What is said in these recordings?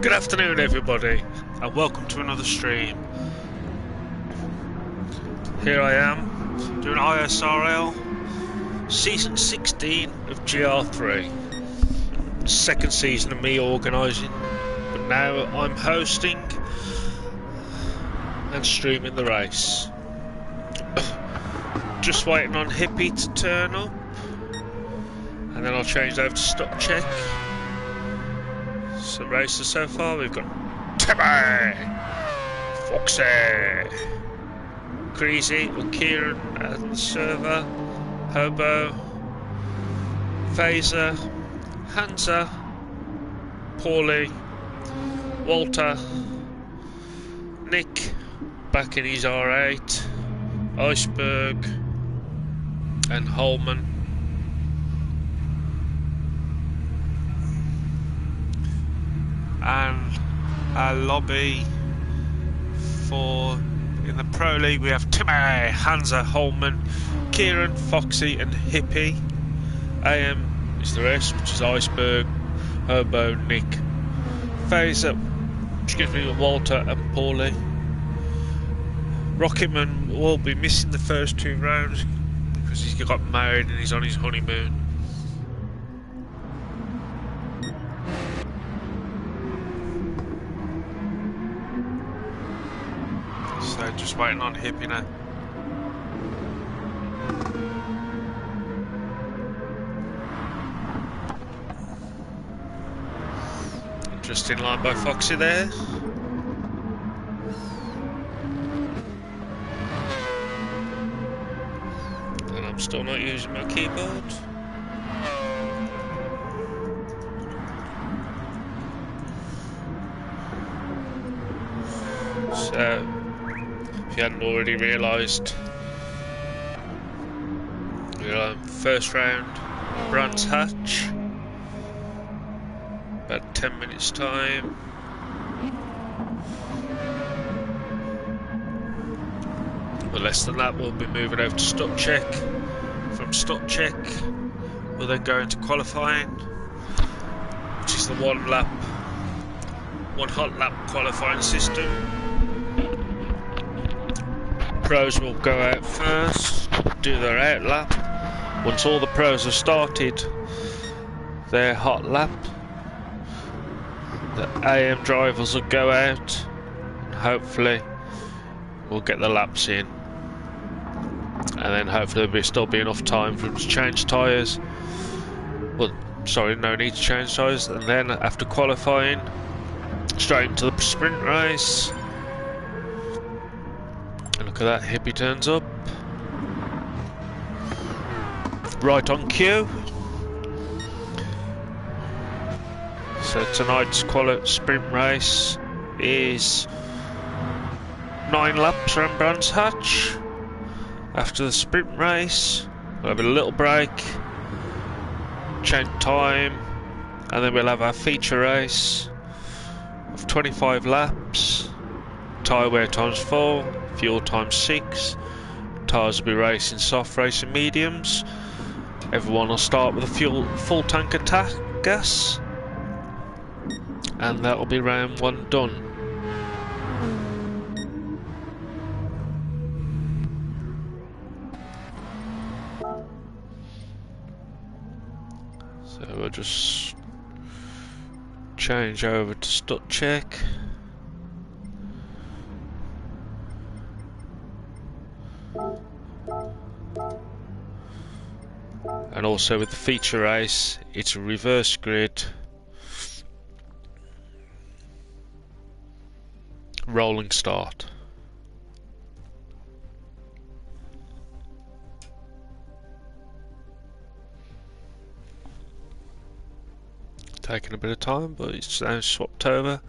Good afternoon everybody, and welcome to another stream. Here I am, doing ISRL, Season 16 of Gr3. Second season of me organising, but now I'm hosting and streaming the race. Just waiting on Hippie to turn up, and then I'll change over to stock check. So races so far, we've got Kebab, Foxy, Gr3 or Kieran at the server, Hobo, Phaser, Hansa, Paulie, Walter, Nick back in his R8, Iceberg and Holman. And our lobby for in the Pro League we have Timmy, Hansa, Holman, Kieran, Foxy and Hippie. AM is the rest, which is Iceberg, Hobo, Nick, Phaser, excuse me, Walter and Paulie. Rocketman will be missing the first 2 rounds because he's got married and he's on his honeymoon. So just waiting on Hippie now. Just in line by Foxy there. And I'm still not using my keyboard. So if you hadn't already realised, we're on first round, Brands Hatch, about 10 minutes time. Or less than that, we'll be moving over to stock check. From stock check, we'll then go into qualifying, which is the one hot lap qualifying system. Pros will go out first, do their out lap. Once all the pros have started their hot lap, the AM drivers will go out and hopefully we'll get the laps in. And then hopefully there'll still be enough time for them to change tyres. Well, sorry, no need to change tyres. And then after qualifying, straight into the sprint race. Look at that, Hippie turns up. Right on cue. So tonight's sprint race is 9 laps around Brands Hatch. After the sprint race, we'll have a little break, change time, and then we'll have our feature race of 25 laps. Tyre wear times 4, fuel times 6. Tyres will be racing soft, racing mediums. Everyone will start with a full tank of gas, and that will be round 1 done. So we'll just change over to stock check. And also with the feature race, it's a reverse grid, rolling start. Taking a bit of time, but it's now swapped over.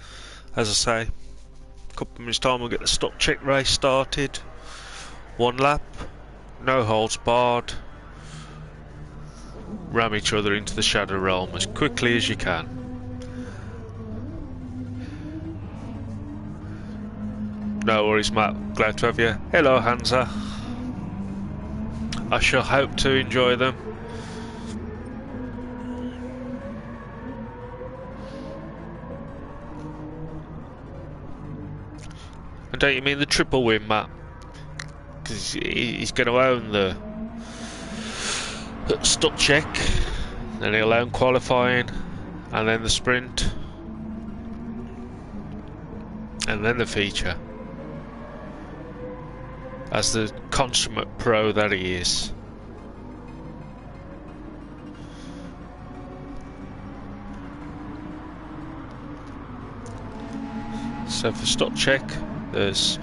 As I say, a couple of minutes time we'll get the stock check race started. 1 lap, no holds barred. Ram each other into the shadow realm as quickly as you can. No worries, Matt. Glad to have you. Hello, Hansa. I shall hope to enjoy them. don't you mean the triple win, Matt? Because he's going to own the Stuck check, then he'll own qualifying, and then the sprint, and then the feature. As the consummate pro that he is. So for stock check, there's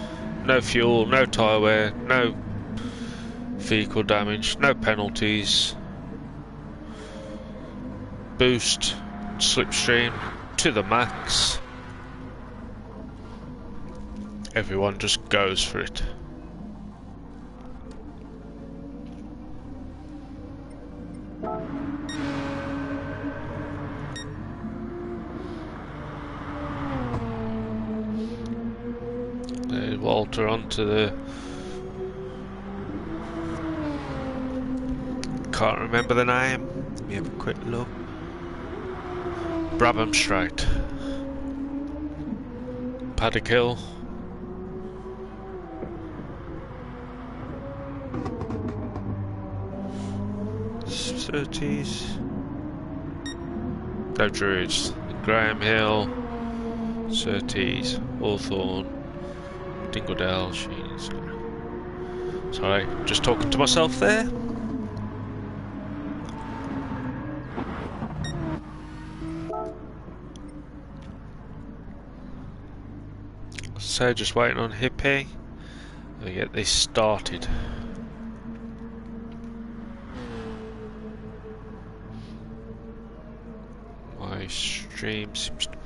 no fuel, no tyre wear, no vehicle damage, no penalties. Boost, slipstream to the max. Everyone just goes for it. There's Walter onto the... Can't remember the name. Let me have a quick look. Brabham Straight. Paddock Hill. Surtees. No Druids. Graham Hill. Surtees. Hawthorne. Dingledale. Sheens. Sorry, just talking to myself there. So just waiting on Hippie to get this started. My stream seems to be...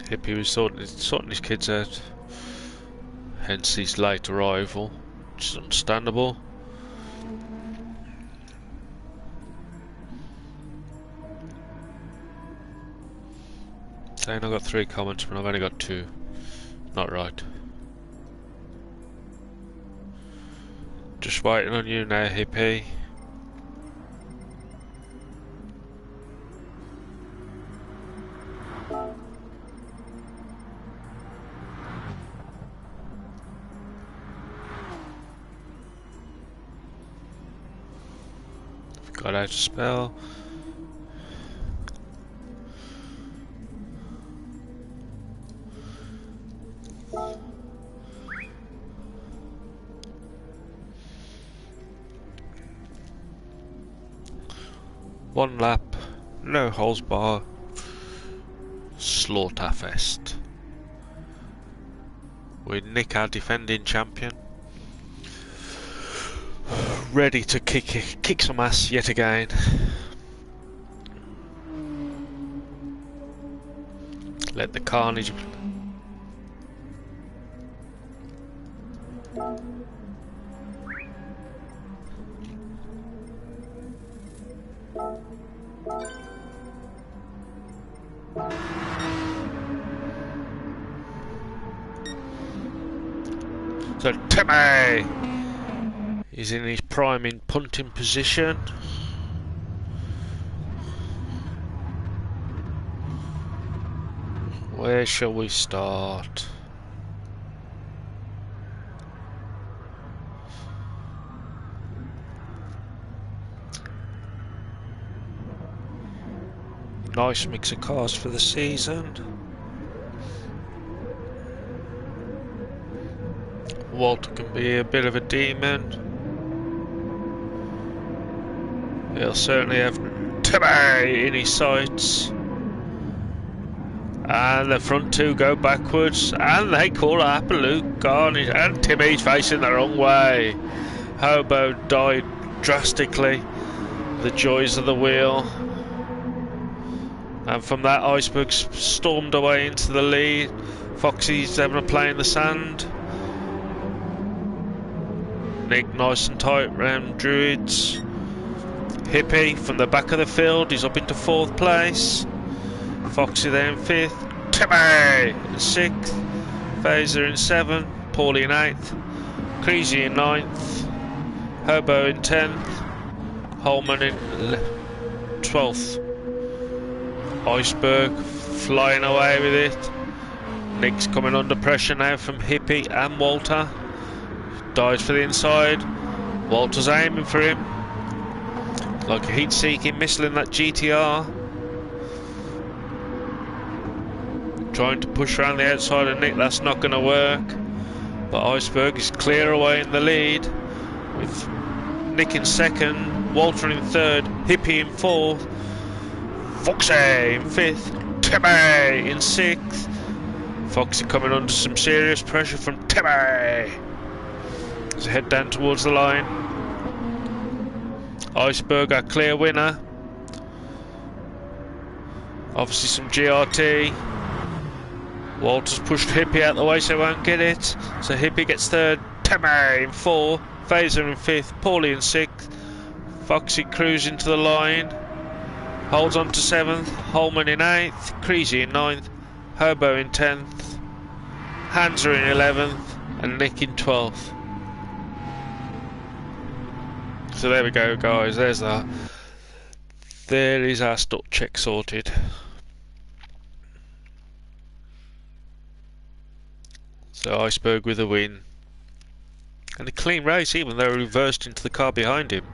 Hippie was sorting his kids out. Hence his late arrival, which is understandable. Saying I got 3 comments, but I've only got 2. Not right. Just waiting on you now, Hippie. Got out to spell. One lap, no holes bar, Slaughterfest. With Nick, our defending champion, ready to kick some ass yet again. Let the carnage. So Timmy is in his prime in punting position. Where shall we start? Nice mix of cars for the season. Walter can be a bit of a demon. He'll certainly have Timmy in his sights. And the front 2 go backwards, and they call absolute carnage. And Timmy's facing the wrong way. Hobo died drastically. The joys of the wheel. And from that, Iceberg stormed away into the lead. Foxy's having a play in the sand. Nick nice and tight round Druids. Hippie from the back of the field, he's up into 4th place. Foxy there in 5th. Timmy in 6th. Phaser in 7th. Paulie in 8th, Gr3 in 9th, Herbo in 10th, Holman in 12th. Iceberg flying away with it. Nick's coming under pressure now from Hippie and Walter. Dives for the inside. Walter's aiming for him. Like a heat-seeking missile in that GTR. Trying to push around the outside of Nick, that's not going to work. But Iceberg is clear away in the lead. With Nick in 2nd, Walter in 3rd, Hippie in 4th, Foxy in 5th, Timmy in 6th. Foxy coming under some serious pressure from Timmy. As they head down towards the line. Iceberg, our clear winner. Obviously some GRT. Walter's pushed Hippie out the way so he won't get it. So Hippie gets 3rd, Timmy in 4th, Phaser in 5th, Paulie in 6th. Foxy cruising to the line. Holds on to 7th, Holman in 8th, Gr3 in 9th, Herbo in 10th, Hansa in 11th, and Nick in 12th. So there we go, guys. There is our stop check sorted. So Iceberg with a win. And a clean race, even though he reversed into the car behind him.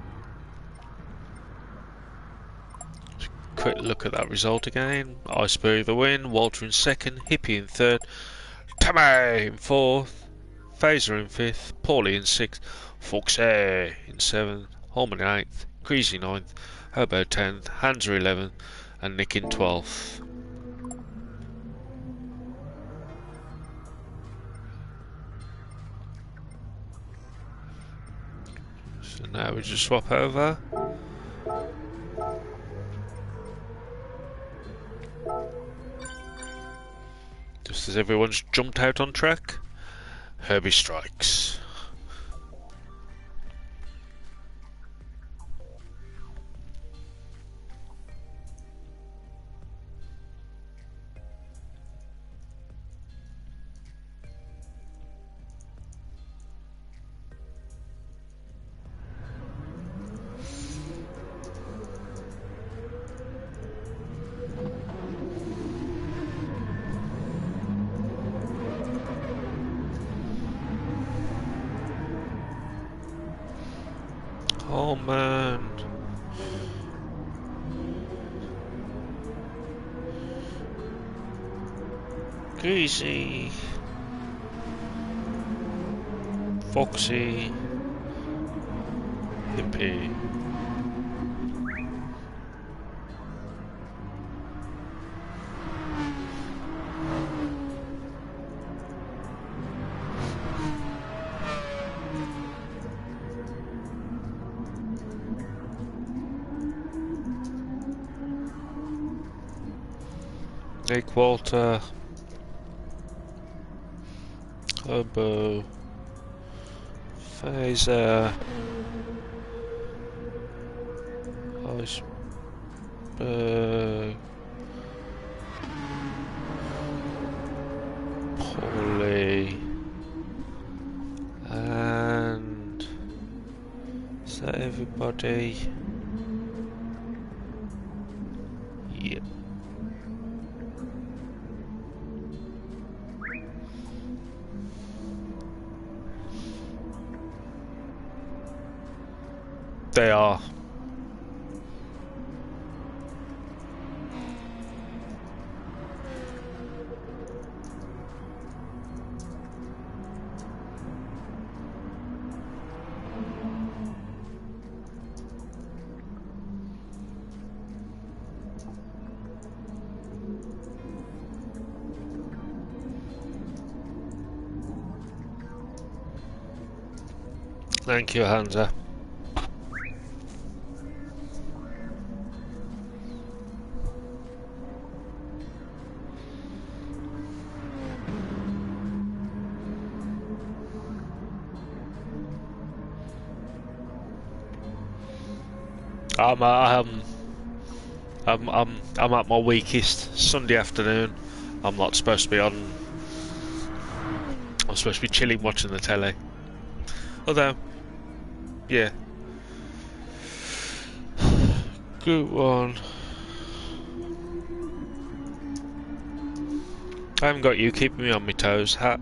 Quick look at that result again. Iceberg the win, Walter in 2nd, Hippie in 3rd, Tammy in 4th, Phaser in 5th, Paulie in 6th, Foxy in 7th, Holman in 8th, Gr3 in 9th, Herbo 10th, Hansa 11th, and Nick in 12th. So now we just swap over. Just as everyone's jumped out on track, Herbie strikes. Oh man. Greasy. Foxy. Hippie. Nick, Walter, Herbo, Phaser, Iceberg, Paulie, and is that everybody? Yep. They are. Thank you, Hansa. I'm at my weakest Sunday afternoon. I'm not supposed to be on I'm supposed to be chilling watching the telly. Although, yeah. Good one. I haven't got you keeping me on my toes, hat.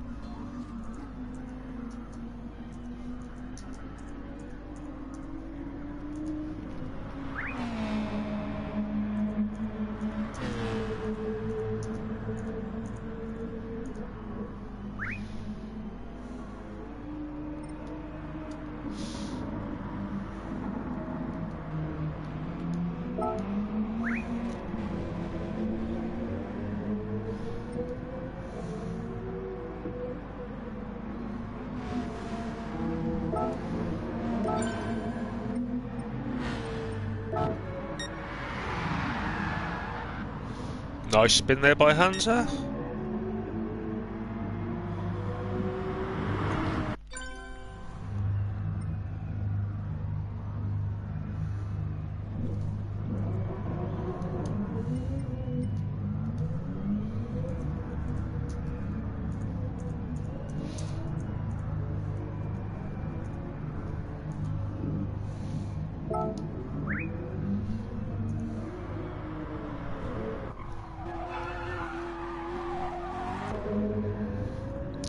Nice spin there by Hansa.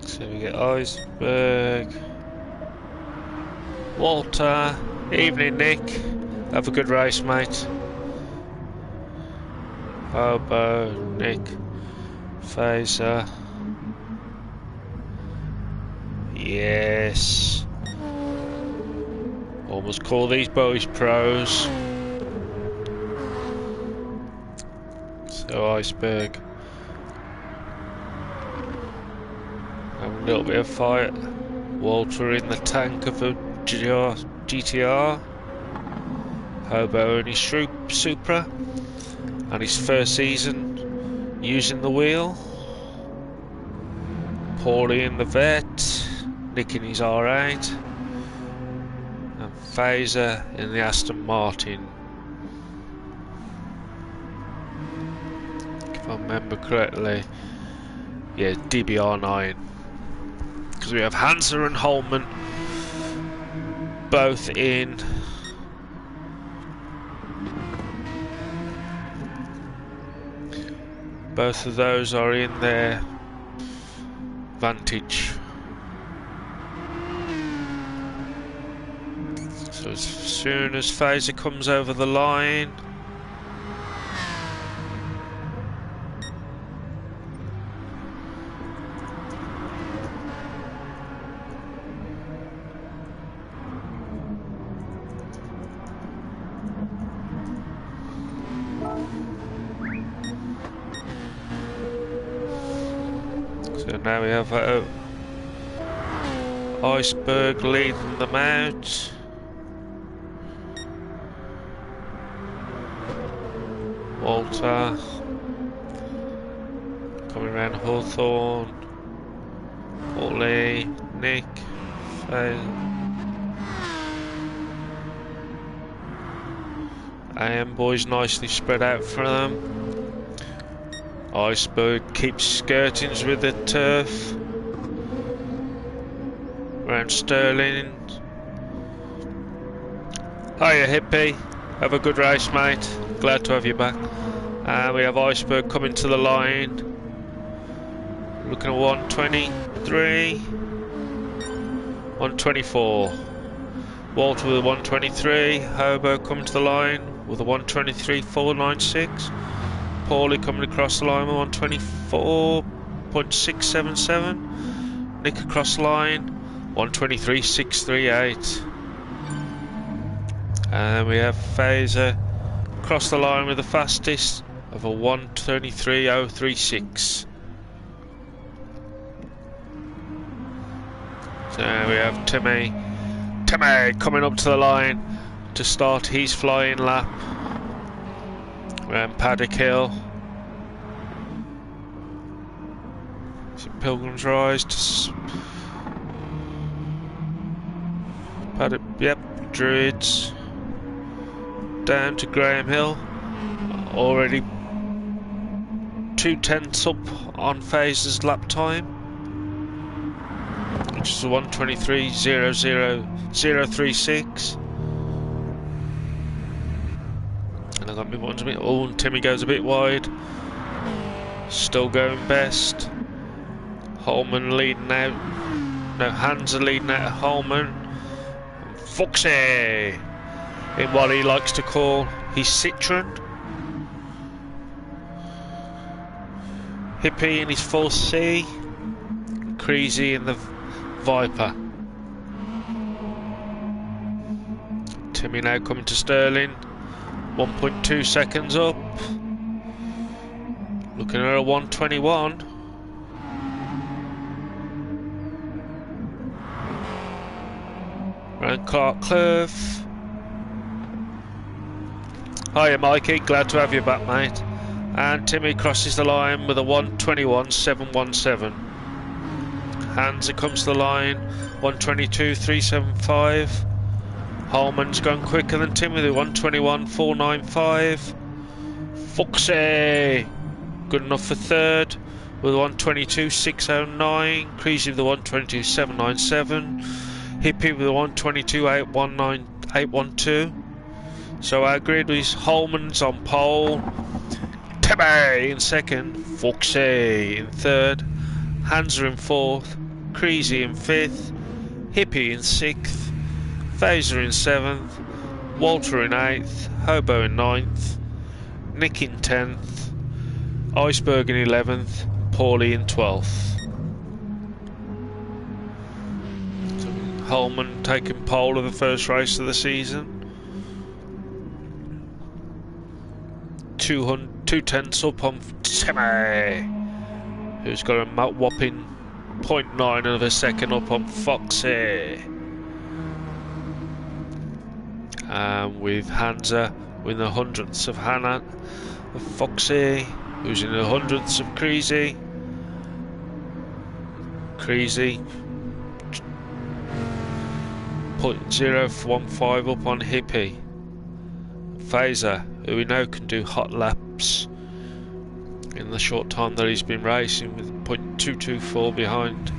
So we get Iceberg, Walter, evening Nick, have a good race mate. Hobo, Nick, Phaser, yes. Almost call these boys pros. So Iceberg. Have a little bit of fight. Walter in the tank of a GTR. Hobo in his Supra. And his first season using the wheel. Paulie in the Vet. Nick in his R8. And Phaser in the Aston Martin. If I remember correctly. Yeah, DBR9. Because we have Hansa and Holman both in both of those are in their Vantage. So as soon as Phaser comes over the line, so now we have Iceberg leading them out. Walter coming around Hawthorne, Paulie, Nick, AM boys nicely spread out for them. Iceberg keeps skirtings with the turf around Sterling. Hiya Hippie, have a good race mate, glad to have you back. And we have Iceberg coming to the line, looking at 123, 124. Walter with a 123, Hobo coming to the line with a 123.496. Paulie coming across the line with 124.677. Nick across the line, 123.638. And we have Phaser across the line with the fastest of a 123.036. So we have Timmy coming up to the line to start his flying lap around Paddock Hill. So Pilgrim's Rise to Paddock, yep, Druids down to Graham Hill. Already 2/10 up on Phaser's lap time. which is the 123.00036. And I got my ones a bit. Oh, and Timmy goes a bit wide. Still going best. Holman leading out. No, Hans are leading out of Holman. Foxy in what he likes to call his Citroen. Hippie in his full C. Crazy in the Viper. Timmy now coming to Sterling. 1.2 seconds up. Looking at a 121. Round Clark Clove. Hiya Mikey, glad to have you back mate. And Timmy crosses the line with a 121.717. Hansa comes to the line, 122.375. Holman's gone quicker than Timmy, the 121.495. Foxy, good enough for third, with 122.609. Creasy with the 122.797. Hippie with the 122.812. So our grid is Holman's on pole, Timmy in second, Foxy in third, Hansa in fourth, Creasy in fifth, Hippie in sixth, Phaser in seventh, Walter in eighth, Hobo in ninth, Nick in 10th, Iceberg in 11th, Paulie in 12th. So Holman taking pole of the first race of the season. 2 tenths up on Timmy, who's got a whopping 0.9 of a second up on Foxy. With Hansa with the hundredths of Hannah, of Foxy, who's in the hundredths of Creasy. Creasy 0.015 up on Hippie. Phaser, who we know can do hot laps in the short time that he's been racing, with 0.224 behind.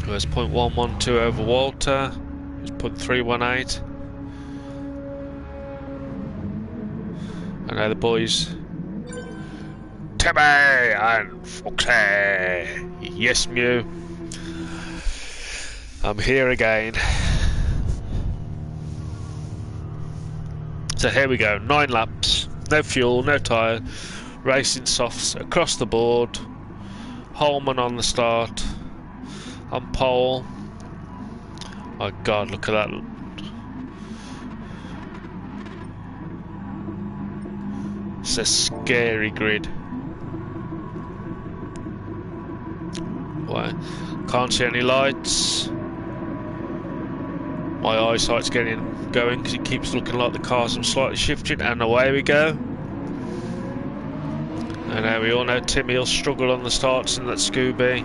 Who has 0.112 over Walter, who's 0.318. And now the boys, Timmy and Foxy. Yes, Mew. I'm here again. So here we go, 9 laps, no fuel, no tyre, racing softs across the board. Holman on the start, on pole. Oh God, look at that. It's a scary grid. Well, can't see any lights. My eyesight's going because it keeps looking like the cars are slightly shifting, and away we go. And now we all know Timmy will struggle on the starts in that Scooby.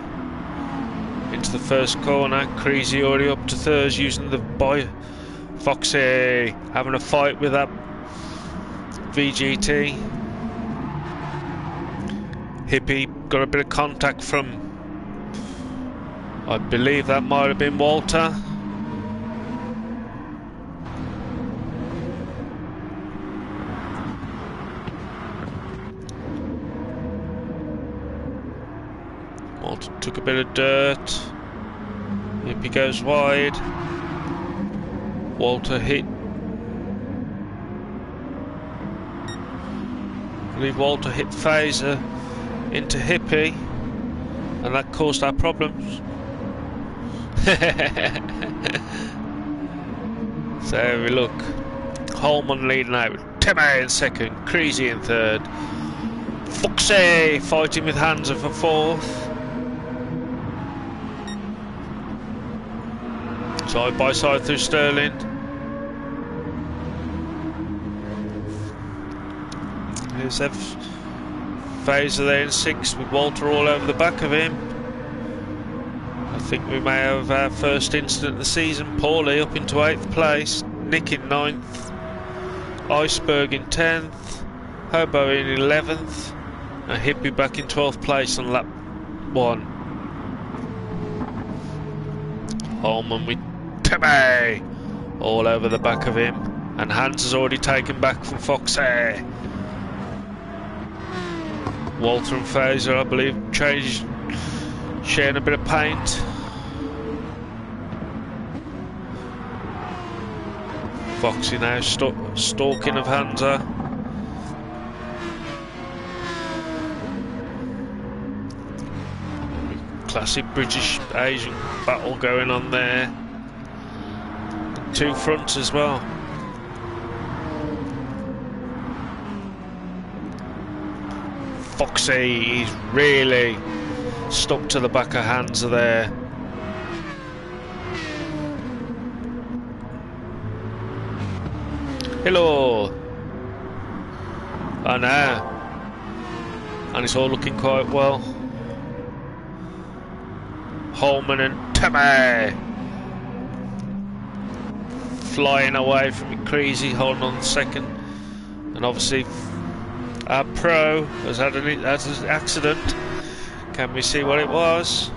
Into the first corner, Creasy already up to third using the boy. Foxy having a fight with that VGT. Hippie got a bit of contact from, I believe that might have been Walter. Walter took a bit of dirt. Hippie goes wide. Walter hit. I believe Walter hit Phaser into Hippie, and that caused our problems. So we look, Holman leading out, Timmy in second, Creasy in third, Foxy fighting with Hansa for fourth. Side by side through Sterling. Here's Phaser there in sixth with Walter all over the back of him. I think we may have our first incident of the season. Paulie up into 8th place, Nick in 9th, Iceberg in 10th, Hobo in 11th, and Hippie back in 12th place on lap 1. Holman with Timmy all over the back of him, and Hans has already taken back from Foxy. Walter and Fraser, I believe, sharing a bit of paint. Foxy now stalking of Hansa. Classic British Asian battle going on there. Two fronts as well. Foxy, he's really stuck to the back of Hansa there. Hello. I know. And it's all looking quite well. Holman and Timmy flying away from it, crazy, holding on the second. And obviously our pro has had an accident. Can we see what it was?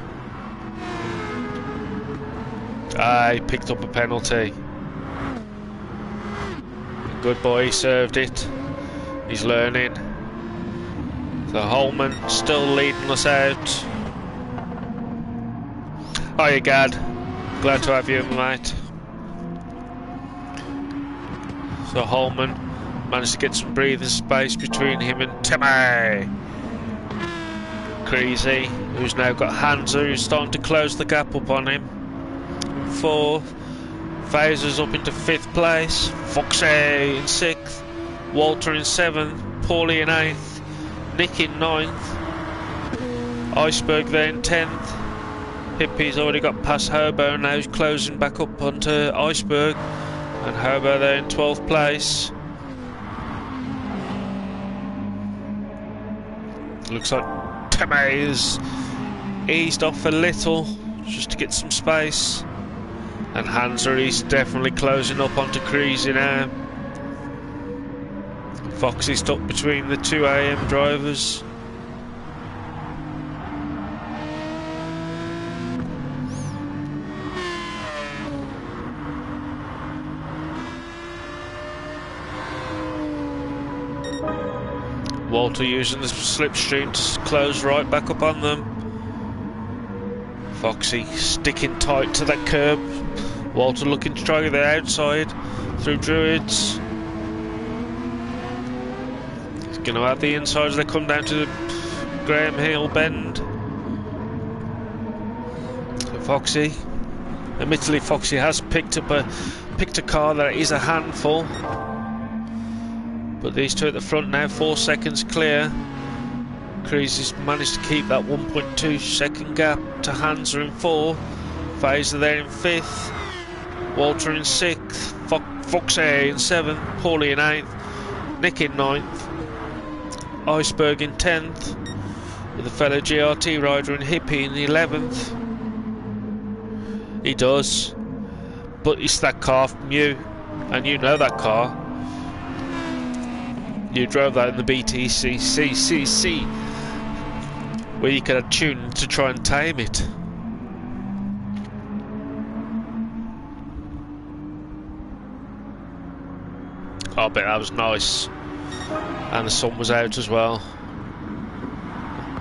He picked up a penalty. Good boy, he served it. He's learning. So Holman still leading us out. Hiya, Gad. Glad to have you, mate. So Holman managed to get some breathing space between him and Timmy. Crazy, who's now got Hansa, who's starting to close the gap up on him. 4th. Fraser's up into 5th place. Foxy in 6th. Walter in 7th. Paulie in 8th. Nick in 9th. Iceberg there in 10th. Hippie's already got past Herbo, now he's closing back up onto Iceberg. And Herbo there in 12th place. Looks like Timmy is eased off a little just to get some space. And Hansa is definitely closing up onto Gr3 now. Foxy's stuck between the 2 AM drivers. Walter using the slipstream to close right back up on them. Foxy sticking tight to that curb. Walter looking to try the outside through Druids. He's going to have the inside as they come down to the Graham Hill bend. So Foxy, admittedly, Foxy has picked a car that is a handful. But these two at the front now, 4 seconds clear. Gr3 has managed to keep that 1.2 second gap to Hansa in 4th. Fraser there in 5th. Walter in 6th. Foxy in 7th. Paulie in 8th. Nick in 9th. Iceberg in 10th. With a fellow GRT rider and Hippie in the 11th. He does. But it's that car from you. And you know that car. You drove that in the BTCC, where you could have tuned to try and tame it. I bet that was nice. And the sun was out as well.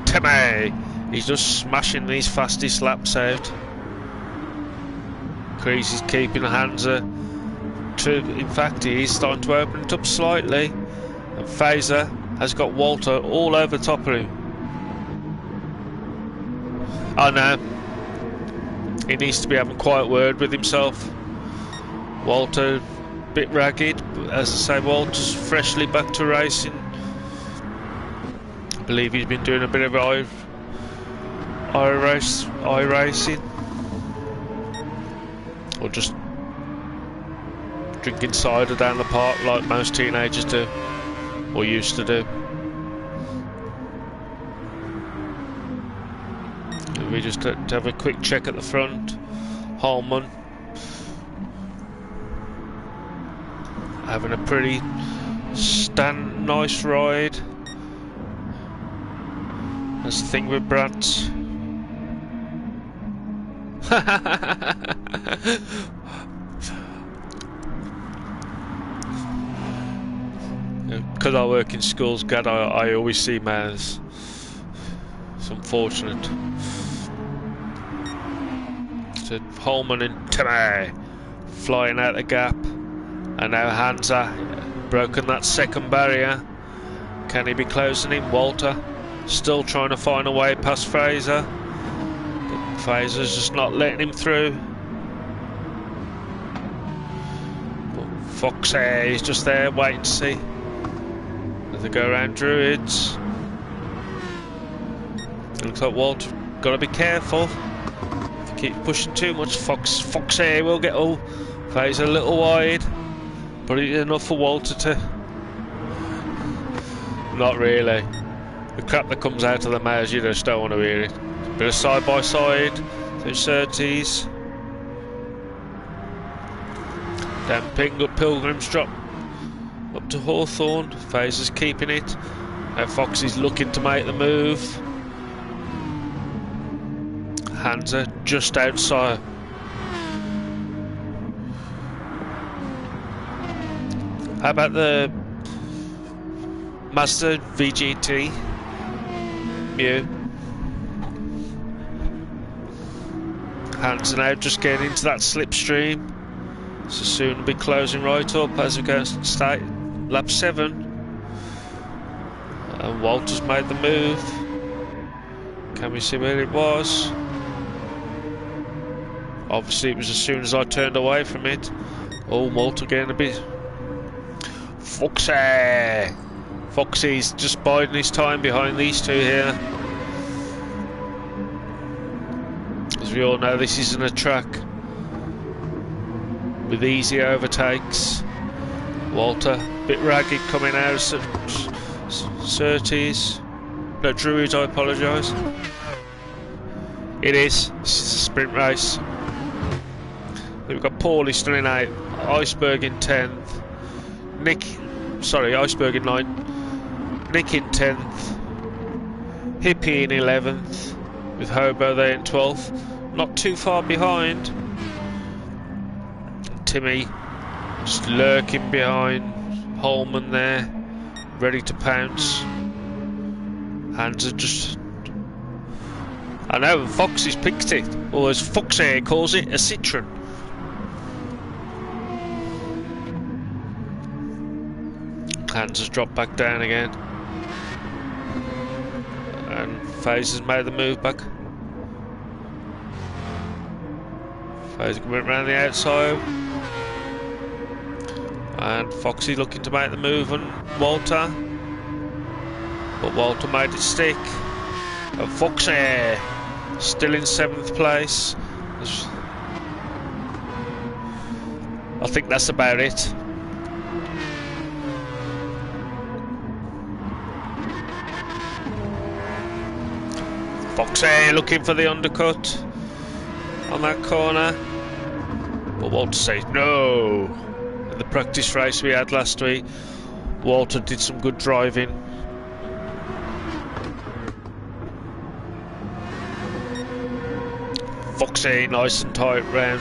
Timmy! He's just smashing these fastest laps out. Gr3 is keeping Hansa. In fact, he is starting to open it up slightly. And Fraser has got Walter all over the top of him. Oh no. He needs to be having a quiet word with himself. Walter, a bit ragged, but as I say, Walter's freshly back to racing. I believe he's been doing a bit of iRacing. Or just drinking cider down the park like most teenagers do. Or used to do. We just have a quick check at the front. Holman having a pretty nice ride. That's the thing with Brats. Because I work in schools, Gad, I always see males. It's unfortunate. So Holman and Timmy flying out the gap, and now Hansa broken that second barrier. Can he be closing in? Walter still trying to find a way past Fraser, but Fraser's just not letting him through. But Fox is just there waiting to see as they go around Druids. It looks like Walter got to be careful. If he keeps pushing too much, Fox will get all. Fraser a little wide, but it's enough for Walter to. Not really. The crap that comes out of the mouths, you just don't want to hear it. Bit of side by side. Those Surtees. Then picking up Pilgrim's drop up to Hawthorne. Fraser's keeping it. Now Foxy's looking to make the move. Hansa just outside. How about the Mazda VGT Mew? Hands now just getting into that slipstream. So soon we'll be closing right up as we go to start lap 7. And Walter's made the move. Can we see where it was? Obviously it was as soon as I turned away from it. Oh, Walter getting a bit. Foxy's just biding his time behind these two here. As we all know, this isn't a track with easy overtakes. Walter, a bit ragged coming out of Surtees. No, Druids, I apologise. It is. This is a sprint race. We've got Paulie still in 8th, Iceberg in 10th, Iceberg in 9th, Nick in 10th, Hippie in 11th, with Hobo there in 12th, not too far behind. Timmy just lurking behind Holman there, ready to pounce. Hands are just. I know Foxy's picked it, or as Foxy calls it, a Citroen. Hands has dropped back down again. And FaZe has made the move back. FaZe coming around the outside. And Foxy looking to make the move on Walter. But Walter made it stick. And Foxy still in 7th place. I think that's about it. Foxy looking for the undercut on that corner, but Walter says no. In the practice race we had last week, Walter did some good driving. Foxy nice and tight round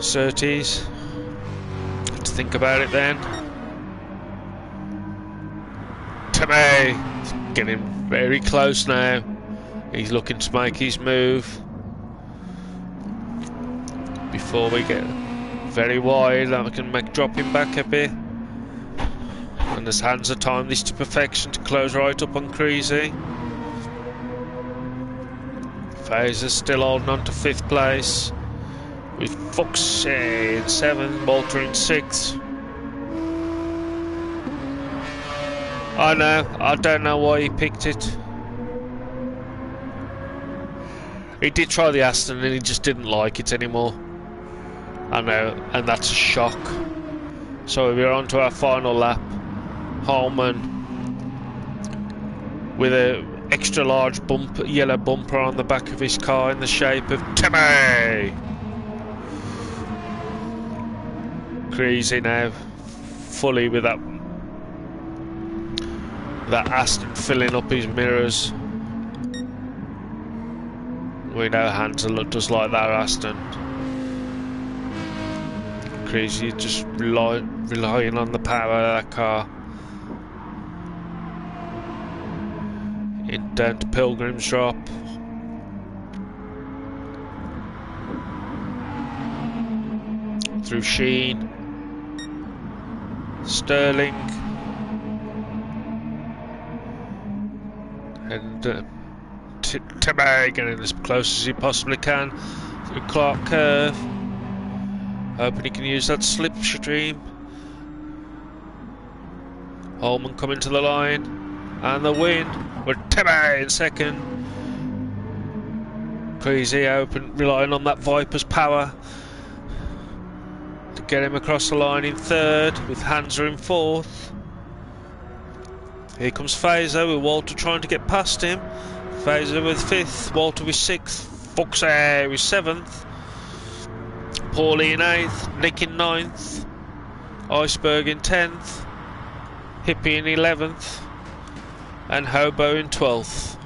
Surtees. Have to think about it then. Timmy getting very close now. He's looking to make his move before we get very wide. I can drop him back a bit. And his hands are timed this to perfection to close right up on Gr3. FaZe's still holding on to 5th place with Fox in 7th, Walter in 6th. I know, I don't know why he picked it. He did try the Aston and he just didn't like it anymore. I know, and that's a shock. So we're on to our final lap. Holman with a extra large yellow bumper on the back of his car in the shape of Timmy. Gr3 now fully with that Aston filling up his mirrors. We know Hans does like that, Aston. Crazy, just relying on the power of that car. In down to Pilgrim's Drop. Through Sheen. Sterling. And Timmy getting as close as he possibly can through Clark Curve. Hoping he can use that slipstream. Holman coming to the line. And the win with Timmy in second. Crazy open, relying on that Viper's power to get him across the line in third, with Hansa in fourth. Here comes Fazer with Walter trying to get past him. Fazer with fifth, Walter with sixth, Foxair with seventh, Paulie in eighth, Nick in ninth, Iceberg in 10th, Hippie in 11th, and Hobo in 12th.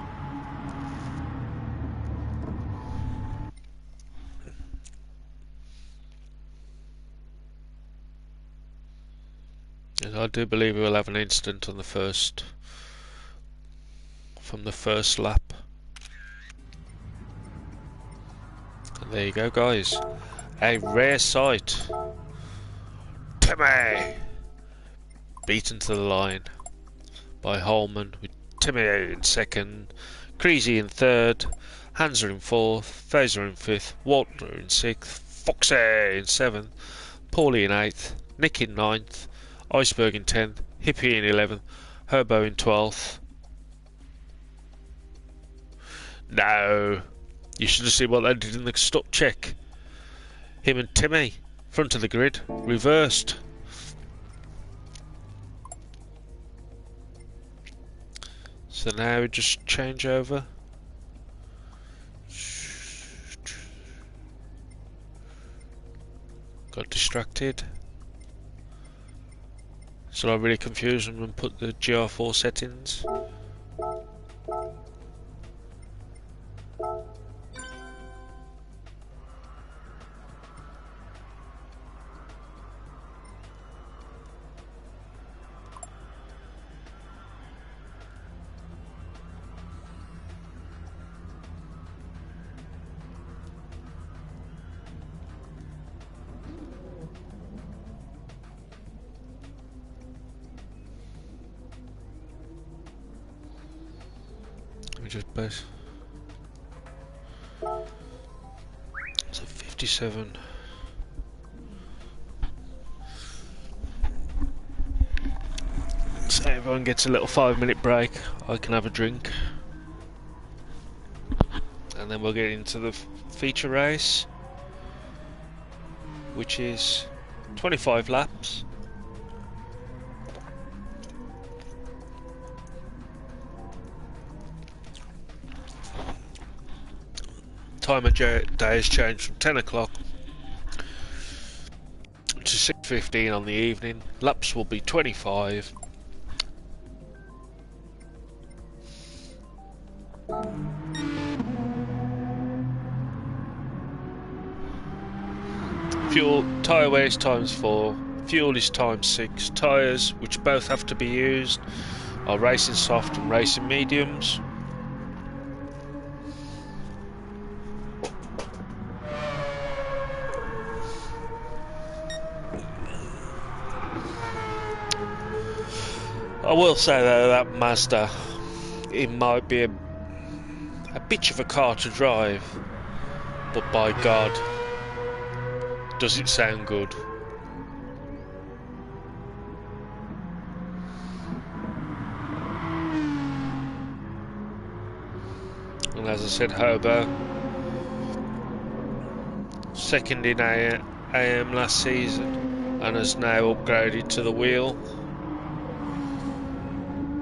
And I do believe we'll have an incident on the first, from the first lap. And there you go, guys. A rare sight. Timmy beaten to the line by Holman, with Timmy in second, Creasy in third, Hansa in fourth, Fazer in fifth, Walter in sixth, Foxy in seventh, Paulie in eighth, Nick in ninth, Iceberg in 10th, Hippie in 11th, Herbo in 12th. No, you should have seen what they did in the stop check. Him and Timmy, front of the grid, reversed. So now we just change over. Got distracted. So I really confused them and put the GR4 settings. Just base. So 57. So everyone gets a little 5-minute break. I can have a drink, and then we'll get into the feature race, which is 25 laps. Time of day has changed from 10 o'clock to 6:15 on the evening. Laps will be 25. Fuel, tyre wear is ×4, fuel is ×6, tyres, which both have to be used, are racing soft and racing mediums. I will say though, that Mazda, it might be a bitch of a car to drive, but by God, does it sound good. And as I said, Hobo, second in AM last season and has now upgraded to the wheel.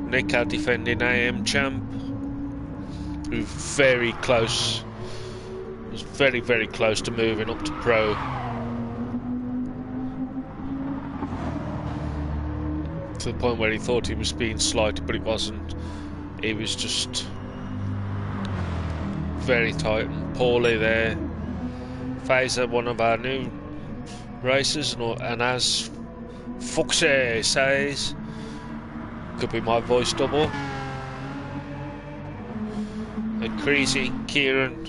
Nick, our defending AM champ, who very close, was very, very close to moving up to pro. To the point where he thought he was being slighted, but it wasn't. He was just very tight and poorly there. Fazer, one of our new racers, and as Foxy says, could be my voice double. And Crazy Kieran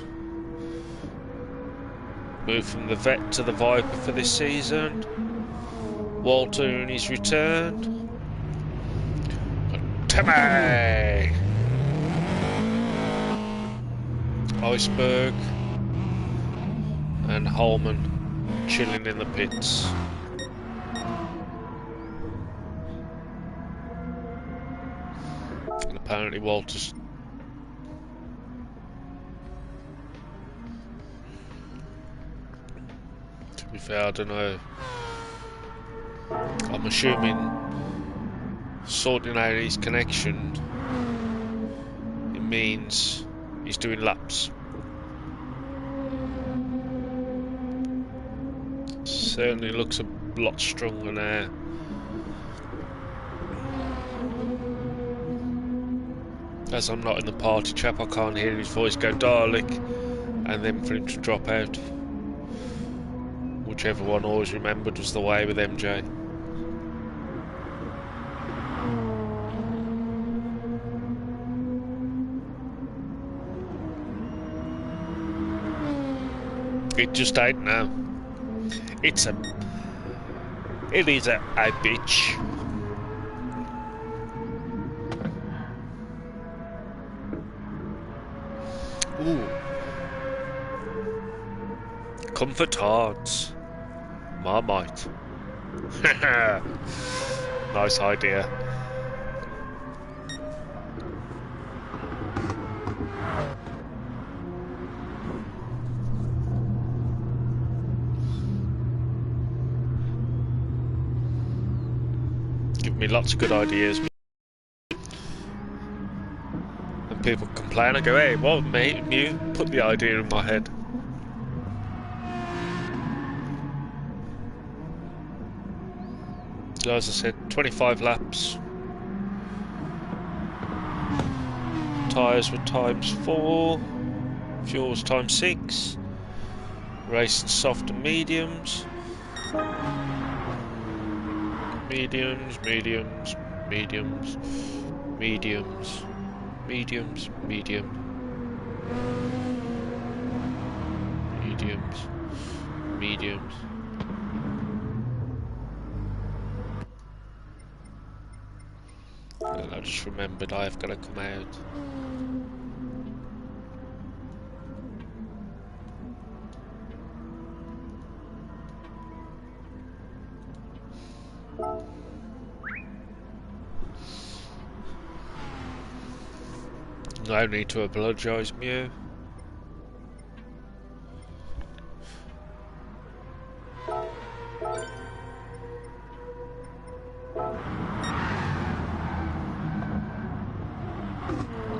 moved from the Vet to the Viper for this season. Walter in his return. Timmy! Iceberg and Holman chilling in the pits. And apparently Walter's to be fair, I don't know. I'm assuming sorting out his connection, it means he's doing laps. Certainly looks a lot stronger now. As I'm not in the party chap, I can't hear his voice go Dalek and then for him to drop out. Whichever one always remembered was the way with MJ. It just ain't now. It is a bitch. Ooh. Comfort hearts. Marmite. Nice idea. Give me lots of good ideas. And people complain, I go, hey, what mate, you put the idea in my head. So as I said, 25 laps. Tyres were ×4. Fuel was ×6. Racing soft and mediums. Mediums, mediums, mediums, mediums, mediums, medium. Mediums, mediums. And I just remembered I've got to come out. No need to apologise, Mew.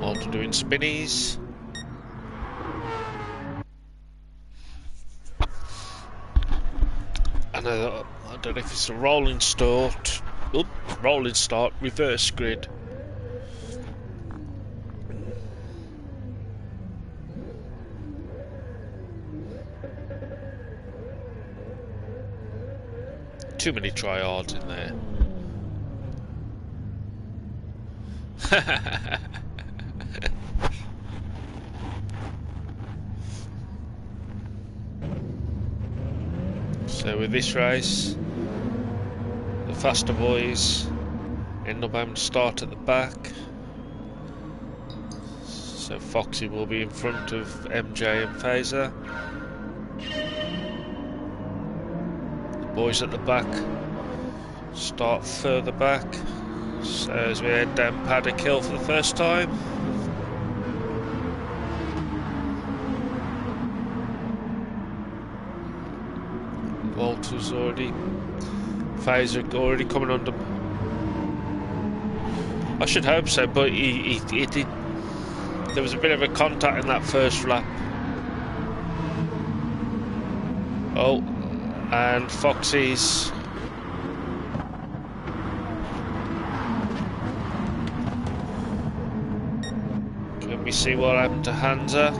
Walter doing spinnies. And I don't know if it's a rolling start. Oop, rolling start, reverse grid. Too many tryhards in there. So with this race, the faster boys end up having to start at the back. So Foxy will be in front of MJ and Fazer. Boys at the back start further back, so as we head down Paddock Hill for the first time. Walter's Fazer already coming under. I should hope so, but he did. There was a bit of a contact in that first lap. Oh. And Foxy's can we see what happened to Hansa?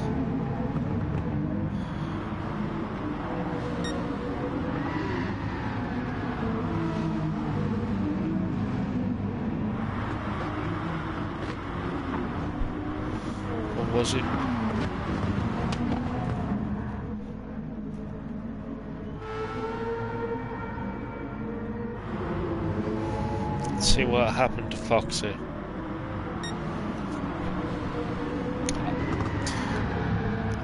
was it? Let's see what happened to Foxy.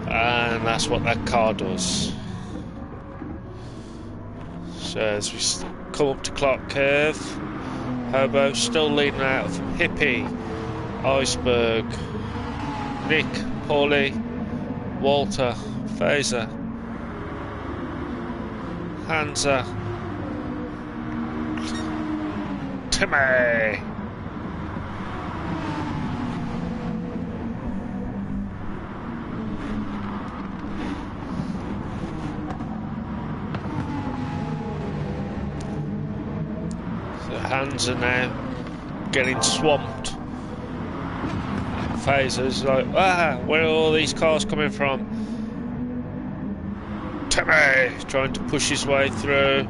And that's what that car does. So as we come up to Clark Curve, Hobo still leading out of Hippie, Iceberg, Nick, Paulie, Walter, Phaser, Hansa, Timmy. The hands are now getting swamped. Phaser's like, where are all these cars coming from? Timmy trying to push his way through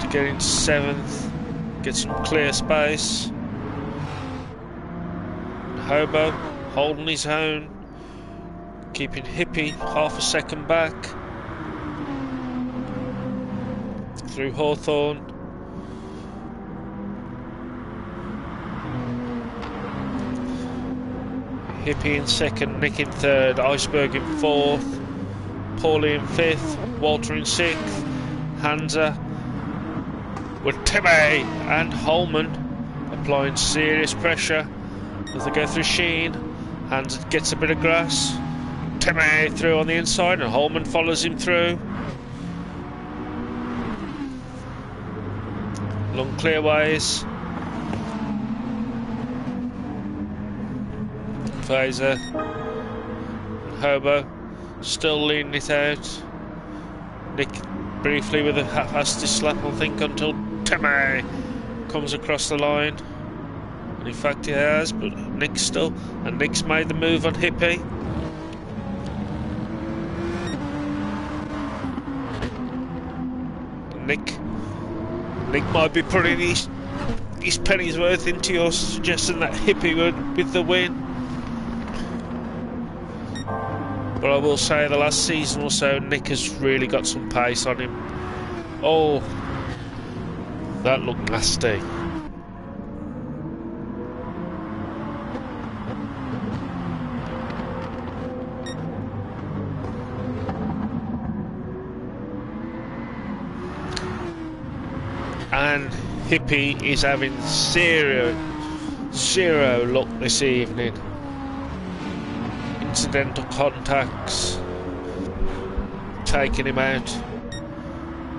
to get into 7th, get some clear space. Hobo holding his own, keeping Hippie half a second back through Hawthorne. Hippie in 2nd, Nick in 3rd, Iceberg in 4th, Paulie in 5th, Walter in 6th, Hansa with Timmy and Holman applying serious pressure as they go through Sheen. Hansa gets a bit of grass, Timmy through on the inside and Holman follows him through. Long clearways. Phaser, Hobo still leading it out. Nick briefly with a half-assed slap, I think, until Timmy comes across the line. And in fact he has, but Nick's still, and Nick's made the move on Hippie. Nick might be putting his penny's worth into your suggestion that Hippie would with the win. But I will say the last season or so, Nick has really got some pace on him. Oh, that looked nasty. And Hippie is having zero luck this evening. Incidental contacts taking him out.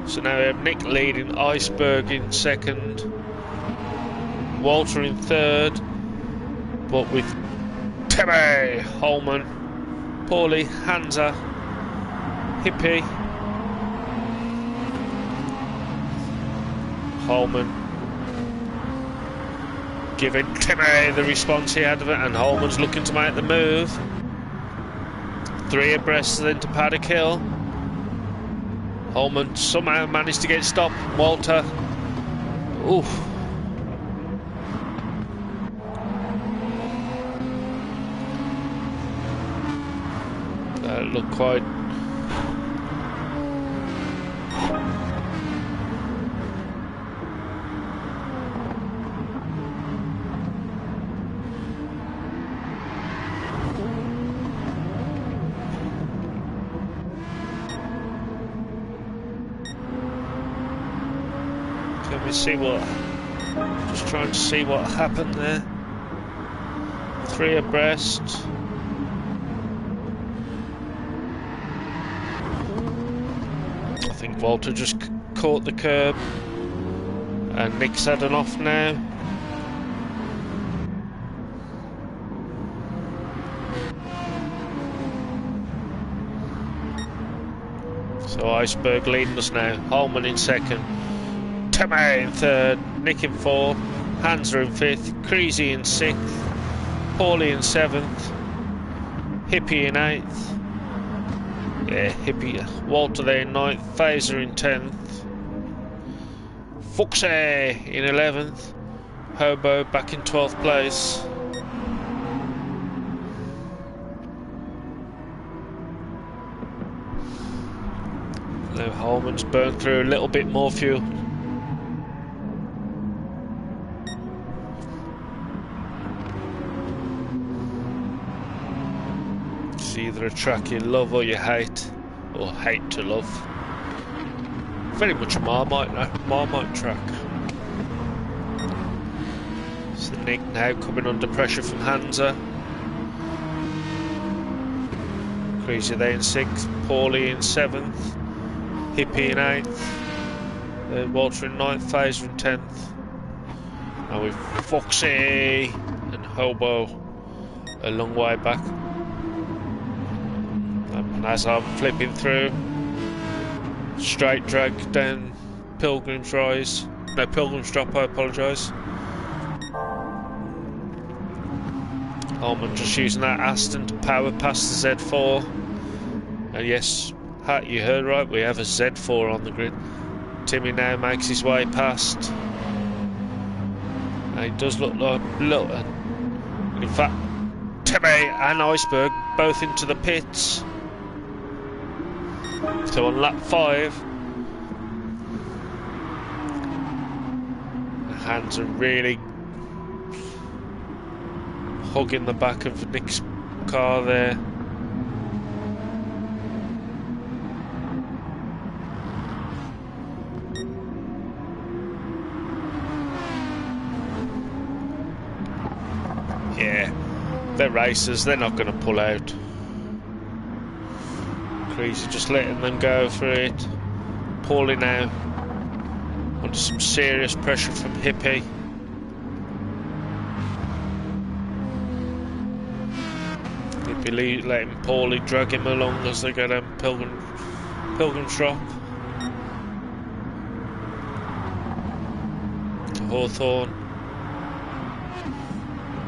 So now we have Nick leading, Iceberg in 2nd, Walter in 3rd, but with Timmy, Holman, Paulie, Hansa, Hippie, Holman giving Timmy the response he had of it, and Holman's looking to make the move. 3 abreast then to Paddock Hill. Holman somehow managed to get stopped. Walter. Oof. That looked quite... see what, just trying to see what happened there. 3 abreast. I think Walter just caught the curb and Nick's had an off now. So Iceberg leading us now. Holman in 2nd. Timmy in 3rd, Nick in 4th, Hansa in 5th, Creasy in 6th, Paulie in 7th, Hippie in 8th, Hippie, Walter there in 9th, Phaser in 10th, Foxy in 11th, Hobo back in 12th place. So Holman's burned through a little bit more fuel. It's either a track you love or you hate, or hate to love. Very much a Marmite track. So Nick now coming under pressure from Hansa. Crazy there in 6th, Paulie in 7th, Hippie in 8th, Walter in 9th, Phaser in 10th. And with Foxy and Hobo a long way back. And as I'm flipping through, straight drag down Pilgrim's Rise. No, Pilgrim's Drop, I apologise. Holman just using that Aston to power past the Z4. And yes, you heard right, we have a Z4 on the grid. Timmy now makes his way past. And it does look like in fact, Timmy and Iceberg both into the pits. So on lap 5, the hands are really hugging the back of Nick's car there. Yeah, they're racers, they're not going to pull out. Crazy just letting them go for it. Paulie now under some serious pressure from Hippie. Letting Paulie drag him along as they go down Pilgrim's Drop to Hawthorne.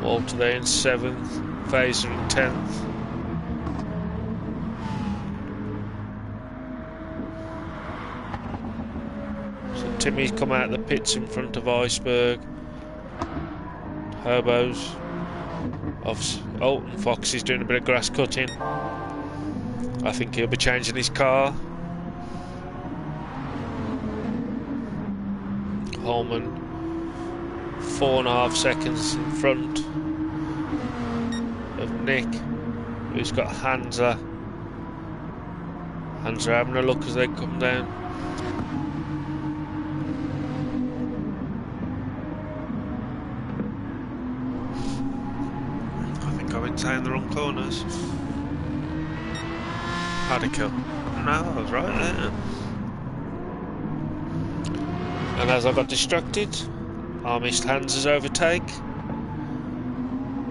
Walter there in 7th, Phaser in 10th. So Timmy's come out of the pits in front of Iceberg. Herbies. Oh, and Foxy's doing a bit of grass cutting. I think he'll be changing his car. Holman 4.5 seconds in front of Nick, who's got Hansa. Hansa having a look as they come down. In the wrong corners. How'd it kill? No, I was right there. And as I got distracted, I missed Hansa's overtake.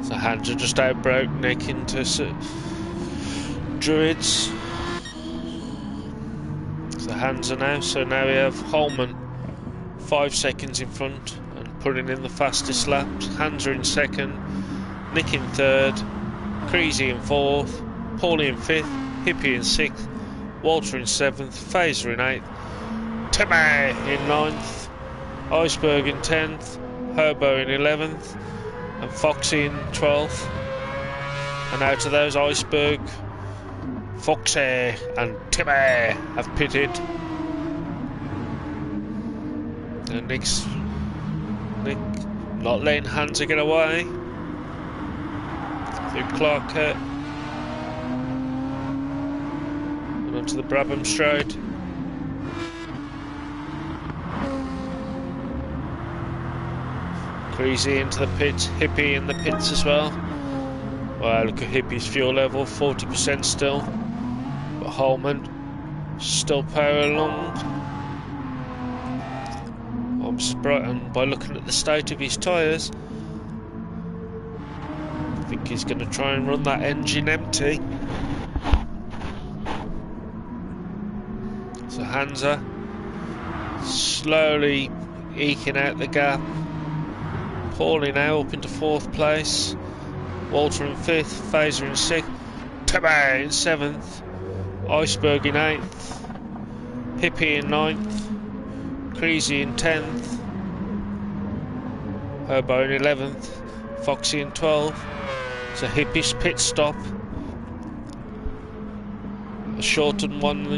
So Hansa just outbroke Nick into Druids. So Hansa now. So now we have Holman 5 seconds in front and putting in the fastest laps. Hansa in 2nd, Nick in 3rd. Crazy in 4th, Paulie in 5th, Hippie in 6th, Walter in 7th, Phaser in 8th, Timmy in 9th, Iceberg in 10th, Herbo in 11th, and Foxy in 12th. And out of those, Iceberg, Foxy and Timmy have pitted. And Nick not letting Hansa get away. Through Clarkett and onto the Brabham Straight. Crazy into the pits, Hippie in the pits as well. Wow, look at Hippie's fuel level, 40% still. But Holman still powering along. I'm surprised, and by looking at the state of his tyres, I think he's going to try and run that engine empty. So Hansa slowly eking out the gap. Paulie now up into 4th place. Walter in 5th, Phaser in 6th, Timmy in 7th, Iceberg in 8th, Hippie in 9th, Crazy in 10th, Herbo in 11th, Foxy in 12th. So Hippie's pit stop, a shortened one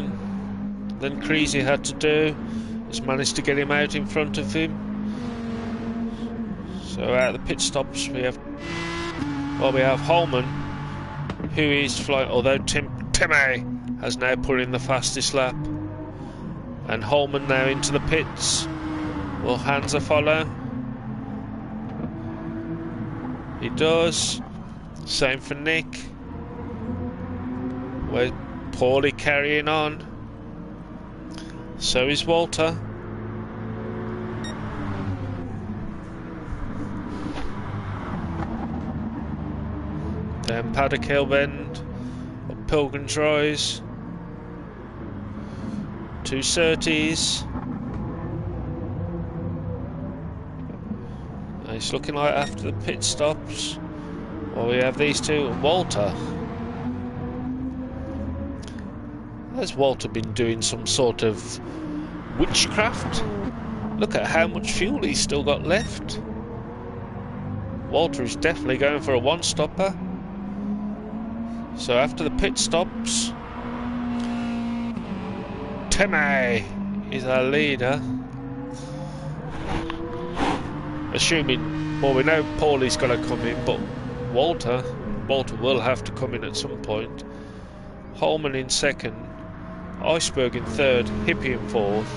than Gr3 had to do. Has managed to get him out in front of him. So out of the pit stops we have Holman, who is flying, although Timmy has now put in the fastest lap. And Holman now into the pits. Will Hansa follow? He does. Same for Nick. We're poorly carrying on. So is Walter. Then Paddock Hill Bend, up Pilgrim's Rise, 2 Surtees. It's looking like after the pit stops, well, we have these two. Walter. Has Walter been doing some sort of witchcraft? Look at how much fuel he's still got left. Walter is definitely going for a one-stopper. So after the pit stops, Timmy is our leader. Assuming, well, we know Paulie's got to come in, but Walter will have to come in at some point. Holman in second, Iceberg in third, Hippie in fourth,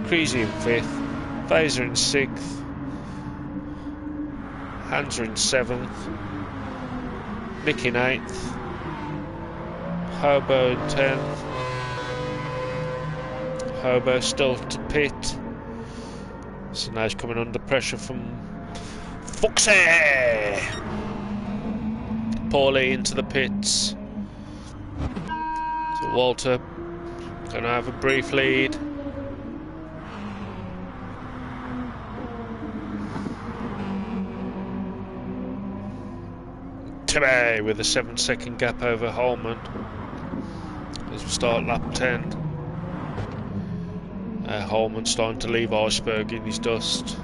Gr3 in fifth, Phaser in sixth, Hansa in seventh, Nick in eighth, Hobo in 10th. Hobo still to pit. So now he's coming under pressure from Foxy! Paulie into the pits. So Walter gonna have a brief lead. Timmy with a 7-second gap over Holman as we start lap 10. Holman starting to leave Iceberg in his dust.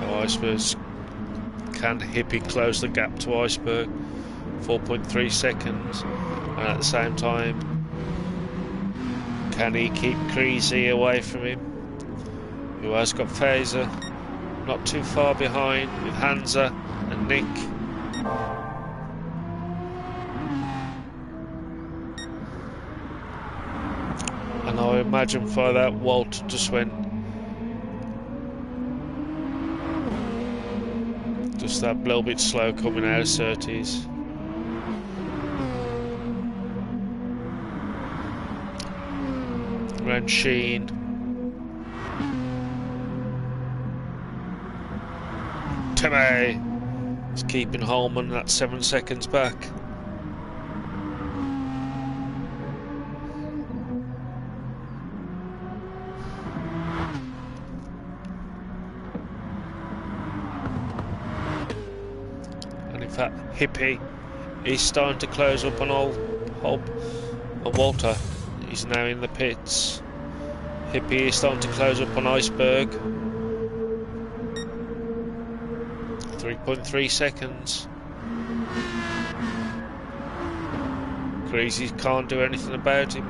Iceberg's can Hippie close the gap to Iceberg, 4.3 seconds, and at the same time can he keep Gr3 away from him, who has got Phaser not too far behind with Hansa and Nick. And I imagine for that Walter just went just that little bit slow coming out of Surtees. Around Sheen. Timmy is keeping Holman at 7 seconds back. Hippie is starting to close up on Walter. He's now in the pits. Hippie is starting to close up on Iceberg. 3.3 seconds. Gr3 can't do anything about him.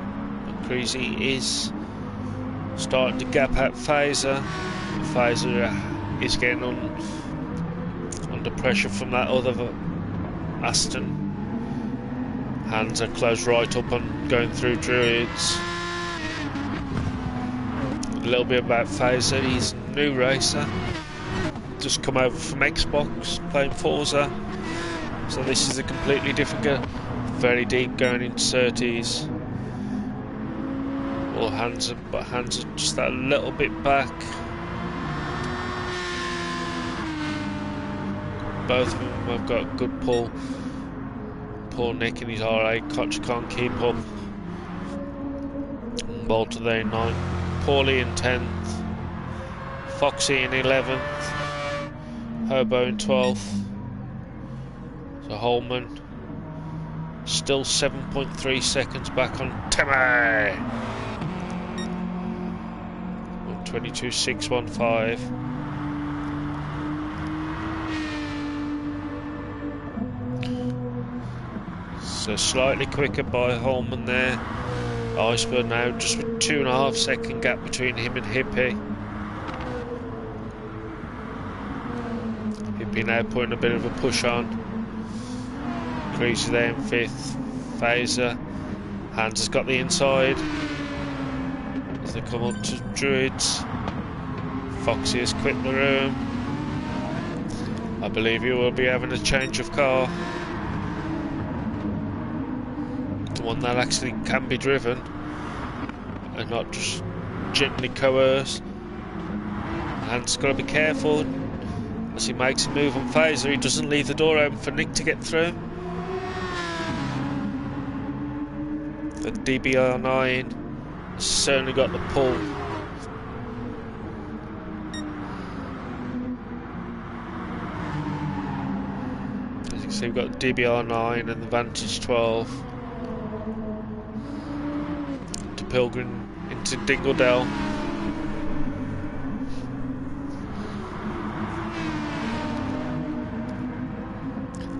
Gr3 is starting to gap out Phaser. Phaser is getting under pressure from that other Aston. Hands are closed right up on going through Druids. A little bit about Phaser, he's a new racer. Just come over from Xbox, playing Forza. So this is a completely different game. Very deep going into Surtees. Well, Hansa just that little bit back. Both of them have got good pull. Poor Nick in his RA, Koch can't keep up. Walter there in 9th. Paulie in 10th. Foxy in 11th. Hobo in 12th. So Holman still 7.3 seconds back on Timmy. 22.615. So slightly quicker by Holman there. Iceberg now just with 2.5 second gap between him and Hippie. Hippie now putting a bit of a push on. Gr3 there in 5th. Phaser. Hans has got the inside. As they come up to Druids. Foxy has quit the room. I believe he will be having a change of car. The one that actually can be driven and not just gently coerced. Hans got to be careful as he makes a move on Phaser. He doesn't leave the door open for Nick to get through. The DBR9 has certainly got the pull. As you can see, we've got DBR9 and the Vantage 12. To Pilgrim into Dingledell.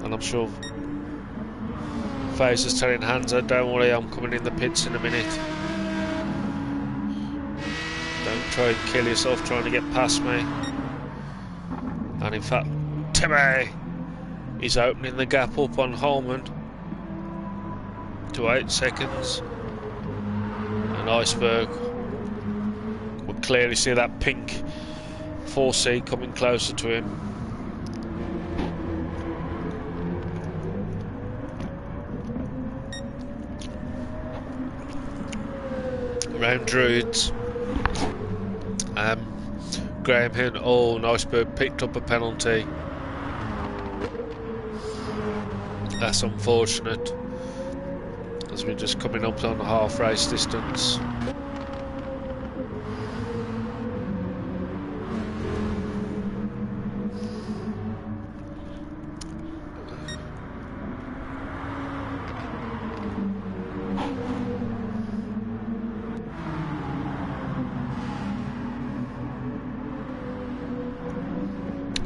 And I'm sure Phaser's telling Hansa, don't worry, I'm coming in the pits in a minute. Don't try and kill yourself trying to get past me. And in fact, Timmy is opening the gap up on Holman to 8 seconds. And Iceberg will clearly see that pink 4C coming closer to him. Around Druids, Graham Hill, oh, and Iceberg picked up a penalty. That's unfortunate, as we're just coming up on half race distance.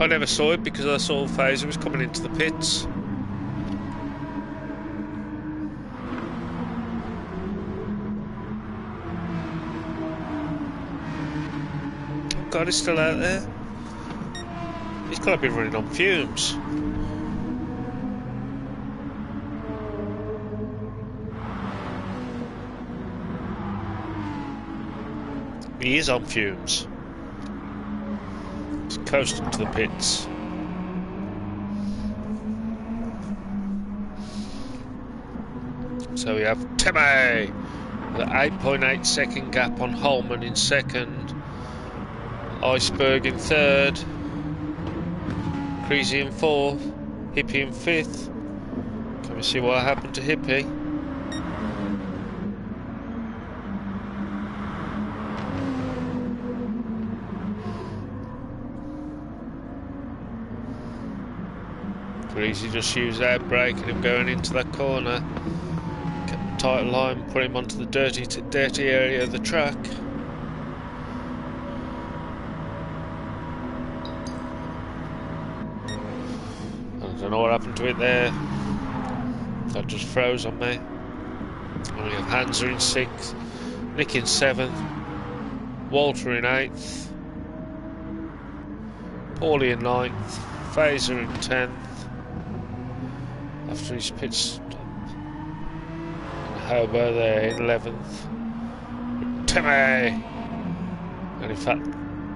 I never saw it because I saw Phaser was coming into the pits. Oh God, he's still out there. He's got to be running on fumes. He is on fumes. He's coasting to the pits. So we have Timmy, the 8.8 second gap on Holman in 2nd, Iceberg in 3rd, Gr3 in 4th, Hippie in 5th. Can we see what happened to Hippie? Gr3 just used our brake and him going into that corner. Kept the tight line, put him onto the dirty area of the track. I don't know what happened to it there. That just froze on me. And we have Hansa in 6th, Nick in 7th, Walter in 8th, Paulie in 9th, Phaser in 10th. After his pit stop, and Hobo there in 11th. Timmy! And in fact,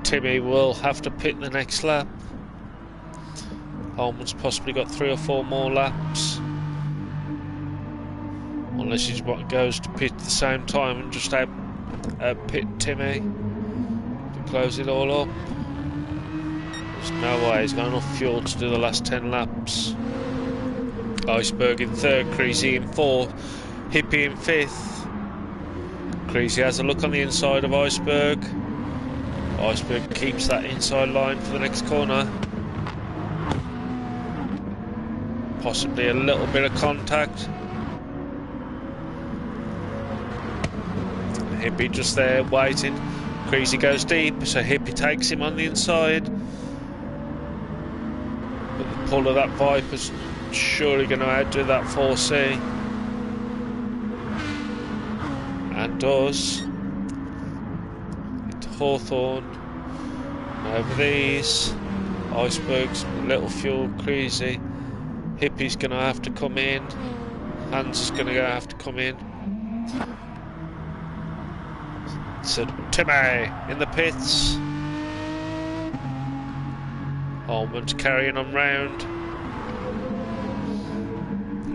Timmy will have to pit the next lap. Holman's possibly got 3 or 4 more laps. Unless he goes to pit at the same time and just pit Timmy to close it all up. There's no way he's got enough fuel to do the last 10 laps. Iceberg in 3rd, Gr3 in 4th, Hippie in 5th. Gr3 has a look on the inside of Iceberg. Iceberg keeps that inside line for the next corner. Possibly a little bit of contact. Hippie just there waiting. Gr3 goes deep, so Hippie takes him on the inside. But the pull of that Viper's surely going to outdo that 4C. And outdoors into Hawthorne, over these. Iceberg's a little fuel crazy. Hippie's gonna have to come in. Hans is gonna have to come in. So Timmy in the pits. Holman's carrying on round.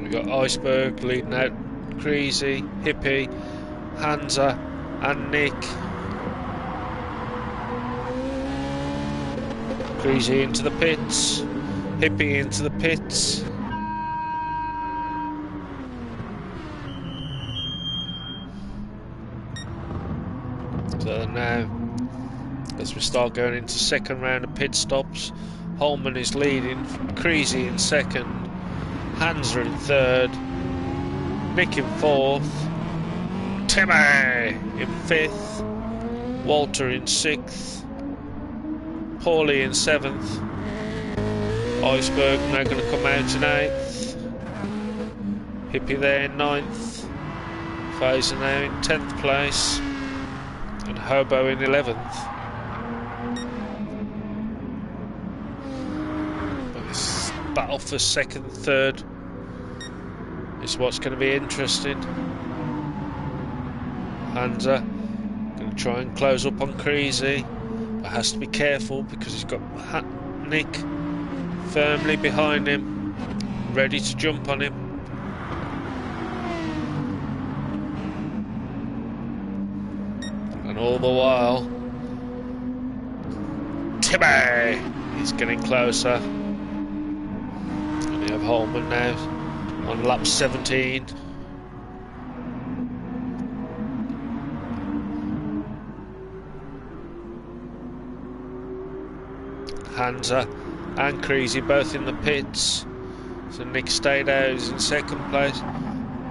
We got Iceberg leading out Crazy, Hippie, Hansa and Nick. Crazy into the pits, Hippie into the pits. So now, as we start going into second round of pit stops, Holman is leading, Crazy in second, Hansa in third, Nick in fourth, Timmy in fifth, Walter in sixth, Paulie in seventh, Iceberg now going to come out in eighth, Hippie there in ninth, Fazer now in 10th place, and Hobo in 11th. But this battle for second and third is what's going to be interesting. Hansa going to try and close up on Crazy, but has to be careful because he's got Nick firmly behind him, ready to jump on him. And all the while, Timmy is getting closer. And we have Holman now on lap 17. Hansa and Crazy both in the pits. So Nick stayed out, he's in second place.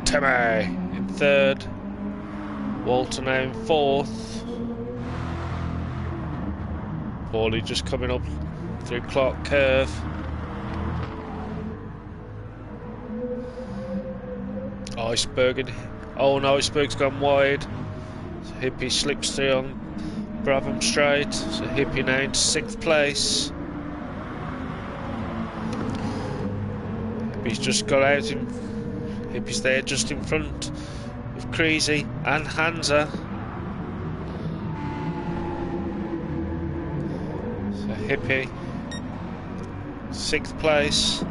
Timmy in third. Walter now in fourth. Paulie just coming up through Clark Curve. Iceberg and Iceberg's gone wide. So Hippie slips through on Brabham Straight. So Hippie now into 6th place. Hippie's just got out. Hippie's there just in front of Crazy and Hansa. So Hippie 6th place.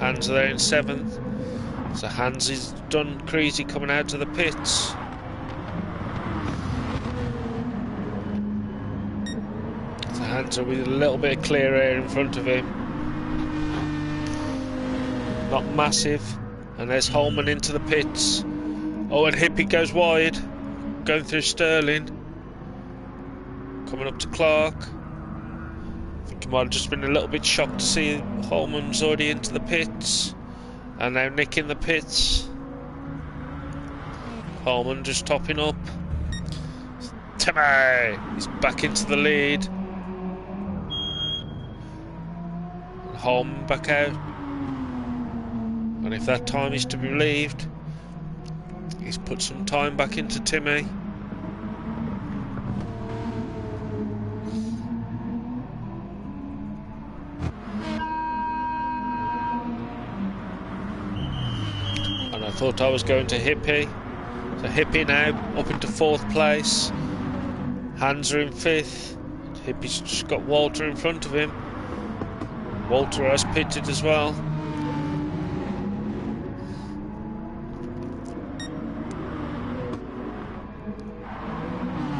Hansa there in 7th. So Hansa's done Crazy coming out to the pits. So Hansa with a little bit of clear air in front of him. Not massive. And there's Holman into the pits. Oh, and Hippie goes wide, going through Stirling, coming up to Clark. I think he might have just been a little bit shocked to see Holman's already into the pits. And now Nick in the pits. Holman just topping up. Timmy is back into the lead. And Holman back out. And if that time is to be relieved, he's put some time back into Timmy. And I thought I was going to Hippie. So Hippie now up into 4th place. Hansa in 5th. Hippie's just got Walter in front of him. Walter has pitted as well.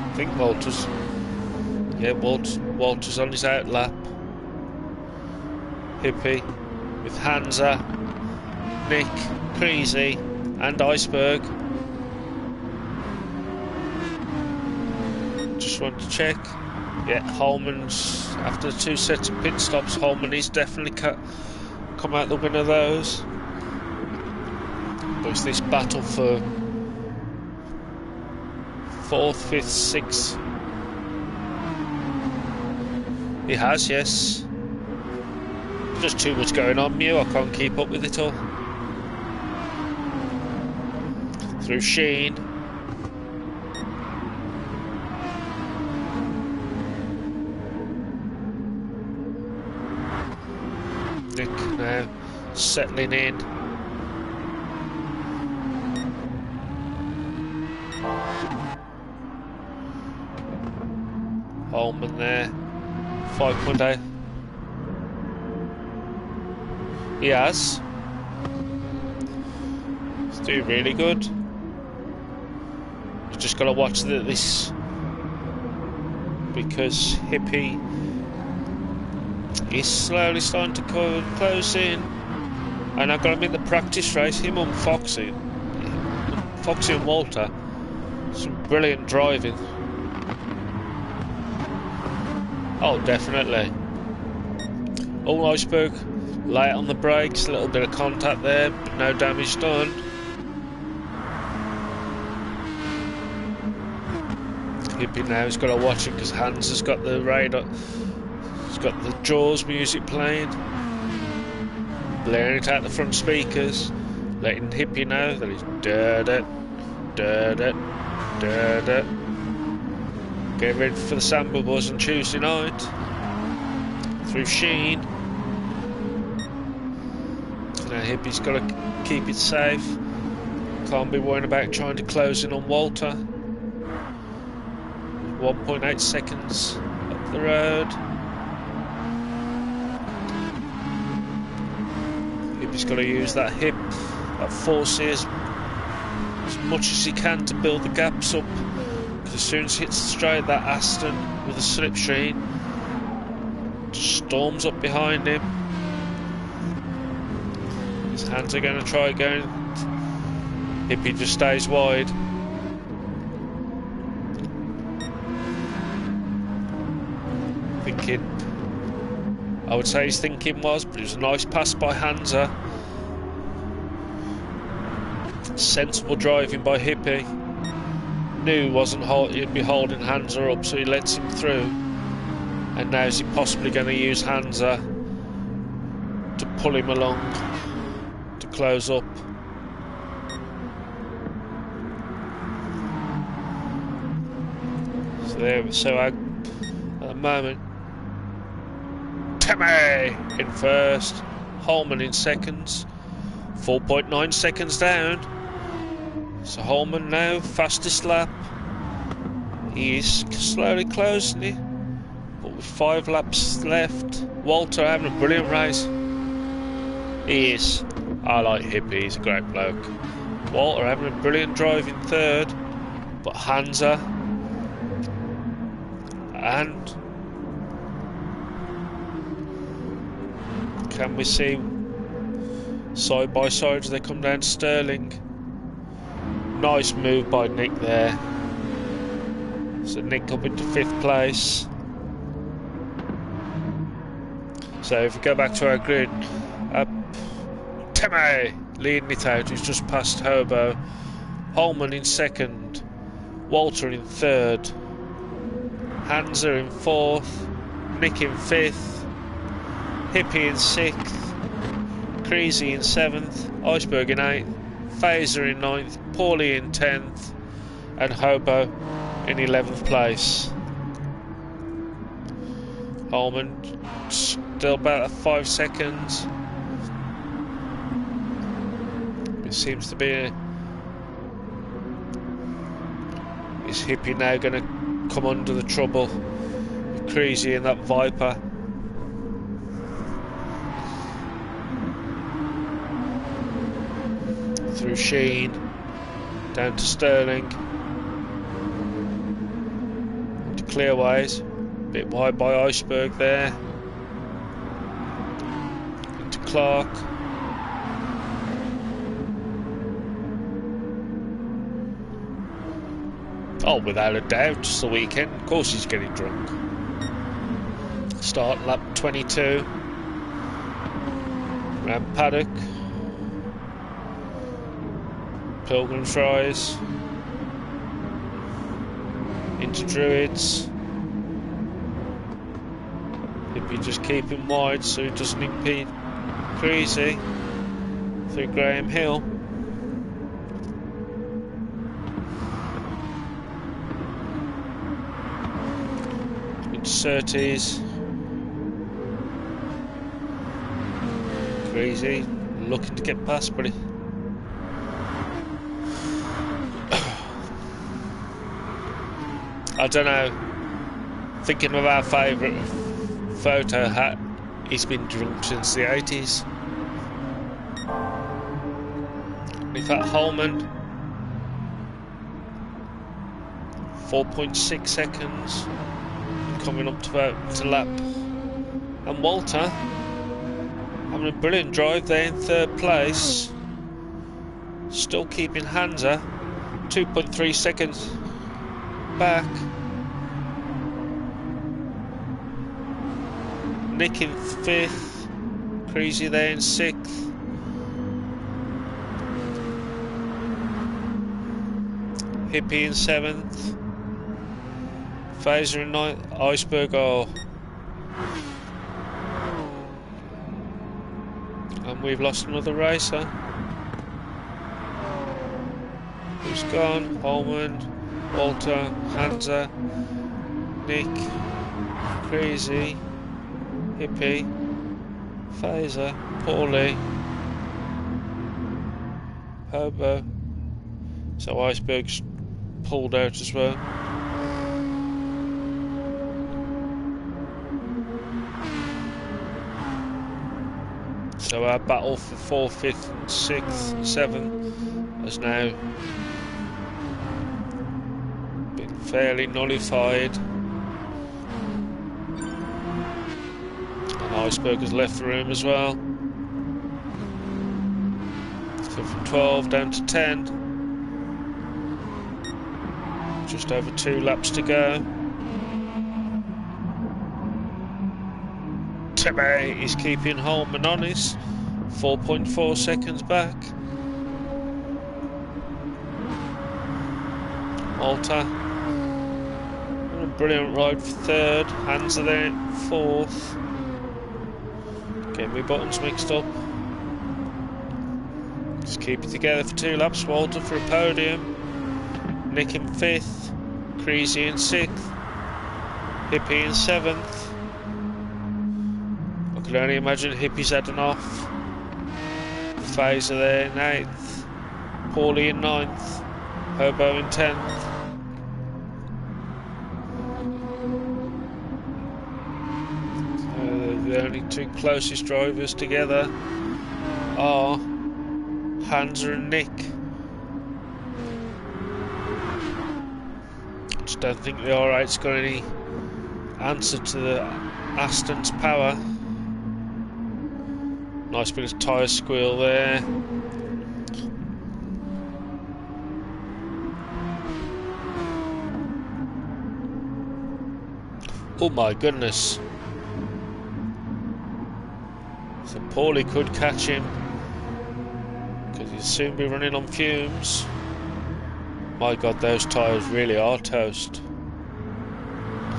I think Walter's on his out lap. Hippie with Hansa, Nick, Crazy and Iceberg. Just want to check. Yeah, Holman's, after the 2 sets of pit stops, Holman is definitely come out the winner of those. But it's this battle for 4th, 5th, 6th. He has, yes. There's too much going on, Mew. I can't keep up with it all. through Sheen. Nick now settling in. Holman there, 5.8. He has. He's doing really good. You've just got to watch this because Hippie is slowly starting to close in. And I've got him in the practice race, him and Foxy and Walter. Some brilliant driving. Oh, definitely. All Iceberg, light on the brakes, a little bit of contact there, but no damage done. Hippie now has got to watch it because Hans has got the radar, he's got the Jaws music playing, blaring it out the front speakers, letting Hippie know that he's dirt. Get ready for the Sambabus on Tuesday night. Through Sheen. Now Hippie's got to keep it safe. Can't be worrying about trying to close in on Walter. 1.8 seconds up the road. Hippie's got to use that hip, that forces as much as he can to build the gaps up. As soon as he hits straight, that Aston with a slipstream storms up behind him. His hands are going to try going. Hippie just stays wide. Thinking, I would say his thinking was, but it was a nice pass by Hansa. Sensible driving by Hippie. Knew he'd be holding Hansa up, so he lets him through. And now is he possibly going to use Hansa to pull him along to close up? So at the moment, Timmy in first, Holman in seconds, 4.9 seconds down. So Holman now, fastest lap. He is slowly closing it, but with 5 laps left. Walter having a brilliant race. He is. I like Hippie, he's a great bloke. Walter having a brilliant drive in third, but Hansa and can we see side by side as they come down to Stirling? Nice move by Nick there. So Nick up into 5th place. So if we go back to our grid, Timmy leading it out, who's just passed Hobo. Holman in 2nd. Walter in 3rd. Hansa in 4th. Nick in 5th. Hippie in 6th. Gr3 in 7th. Iceberg in 8th. Phaser in 9th, Paulie in 10th, and Hobo in 11th place. Holman still about 5 seconds. It seems to be is Hippie now going to come under the trouble? Gr3 in that Viper. Through Sheen, down to Stirling, to Clearways, a bit wide by Iceberg there, into Clark, oh without a doubt, it's the weekend, of course he's getting drunk. Start lap 22, round paddock. Pilgrim's Rise into Druids. Hippie just keep him wide so he doesn't impede Gr3 through Graham Hill. Surtees. Crazy, looking to get past, but I don't know. Thinking of our favourite photo hat, he's been drunk since the 80s. We've got Holman, 4.6 seconds, coming up to lap, and Walter having a brilliant drive there in 3rd place, still keeping Hansa 2.3 seconds back. Nick in 5th, Crazy there in 6th. Hippie in 7th. Phaser in 9th. Iceberg, oh. And we've lost another racer. Who's gone? Holman, Walter, Hansa, Nick, Crazy, Hippie, Phaser, Paulie, Herbo. So Iceberg's pulled out as well. So our battle for 4th, 5th, 6th, 7th has now been fairly nullified. And Iceberg has left the room as well. So from 12 down to 10. Just over 2 laps to go. Tebe is keeping Holman honest, 4.4 seconds back. Walter, what a brilliant ride for 3rd. Hands are there 4th. Getting my buttons mixed up. Just keep it together for 2 laps. Walter for a podium. Nick in 5th, Crazy in 6th, Hippie in 7th. I can only imagine Hippie's had an off. Phaser there in 8th, Paulie in 9th, Herbo in 10th. So the only 2 closest drivers together are Hansa and Nick. Just don't think the R8's got any answer to the Aston's power. Nice bit of tyre squeal there. Oh my goodness. So Paulie could catch him, because he'll soon be running on fumes. My god, those tyres really are toast.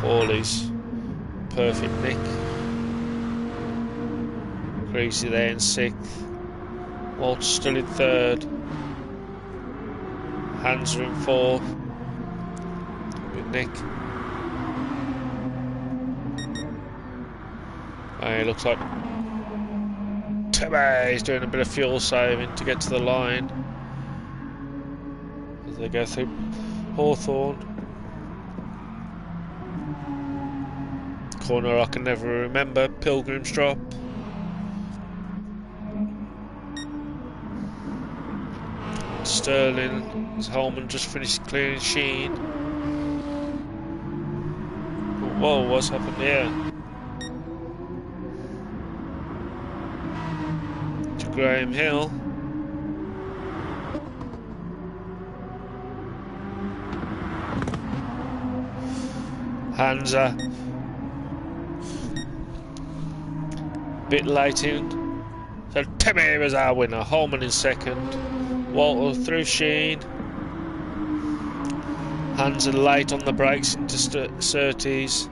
Paulie's perfect nick. Crazy there in 6th. Walt's still in 3rd. Hansa in 4th. With Nick. And it looks like Tebe is doing a bit of fuel saving to get to the line as they go through Hawthorne. Corner I can never remember, Pilgrim's Drop. Sterling, as Holman just finished clearing Sheen. Whoa, what's happened here? To Graham Hill. Hansa. Bit late in. So Tebe was our winner. Holman in 2nd. Walter through Sheen. Hansa late on the brakes into Surtees.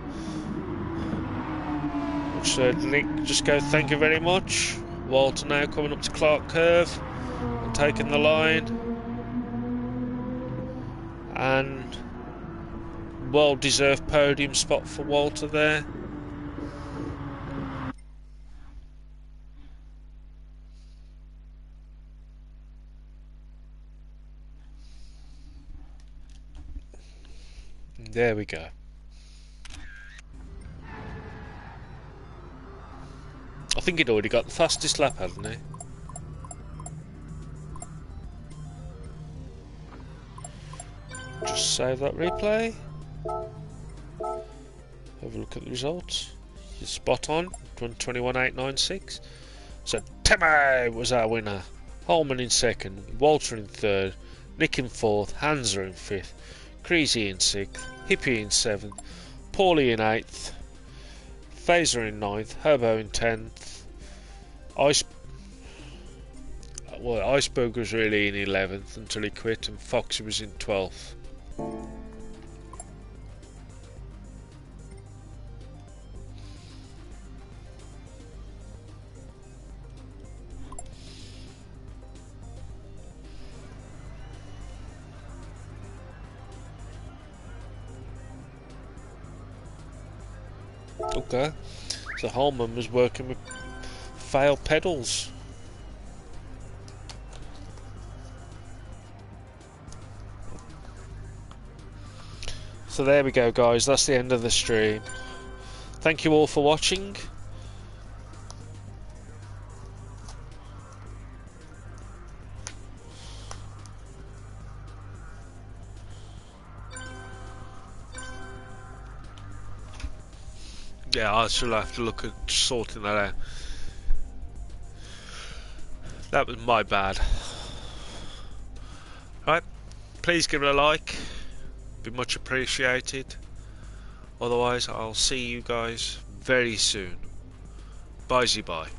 Which Nick just go, thank you very much. Walter now coming up to Clark Curve and taking the line. And well-deserved podium spot for Walter there. There we go. I think he'd already got the fastest lap, hadn't he? Just save that replay. Have a look at the results. You're spot on. 21.896. So Temme was our winner. Holman in second. Walter in third. Nick in fourth. Hansa in fifth. Creasy in sixth. Hippie in seventh. Paulie in eighth. Phaser in ninth. Herbo in 10th. Iceberg was really in 11th until he quit, and Foxy was in 12th. Okay, so Holman was working with failed pedals. So there we go, guys, that's the end of the stream. Thank you all for watching. Yeah, I shall have to look at sorting that out. That was my bad. Right, please give it a like. Be much appreciated. Otherwise, I'll see you guys very soon. Bye-bye.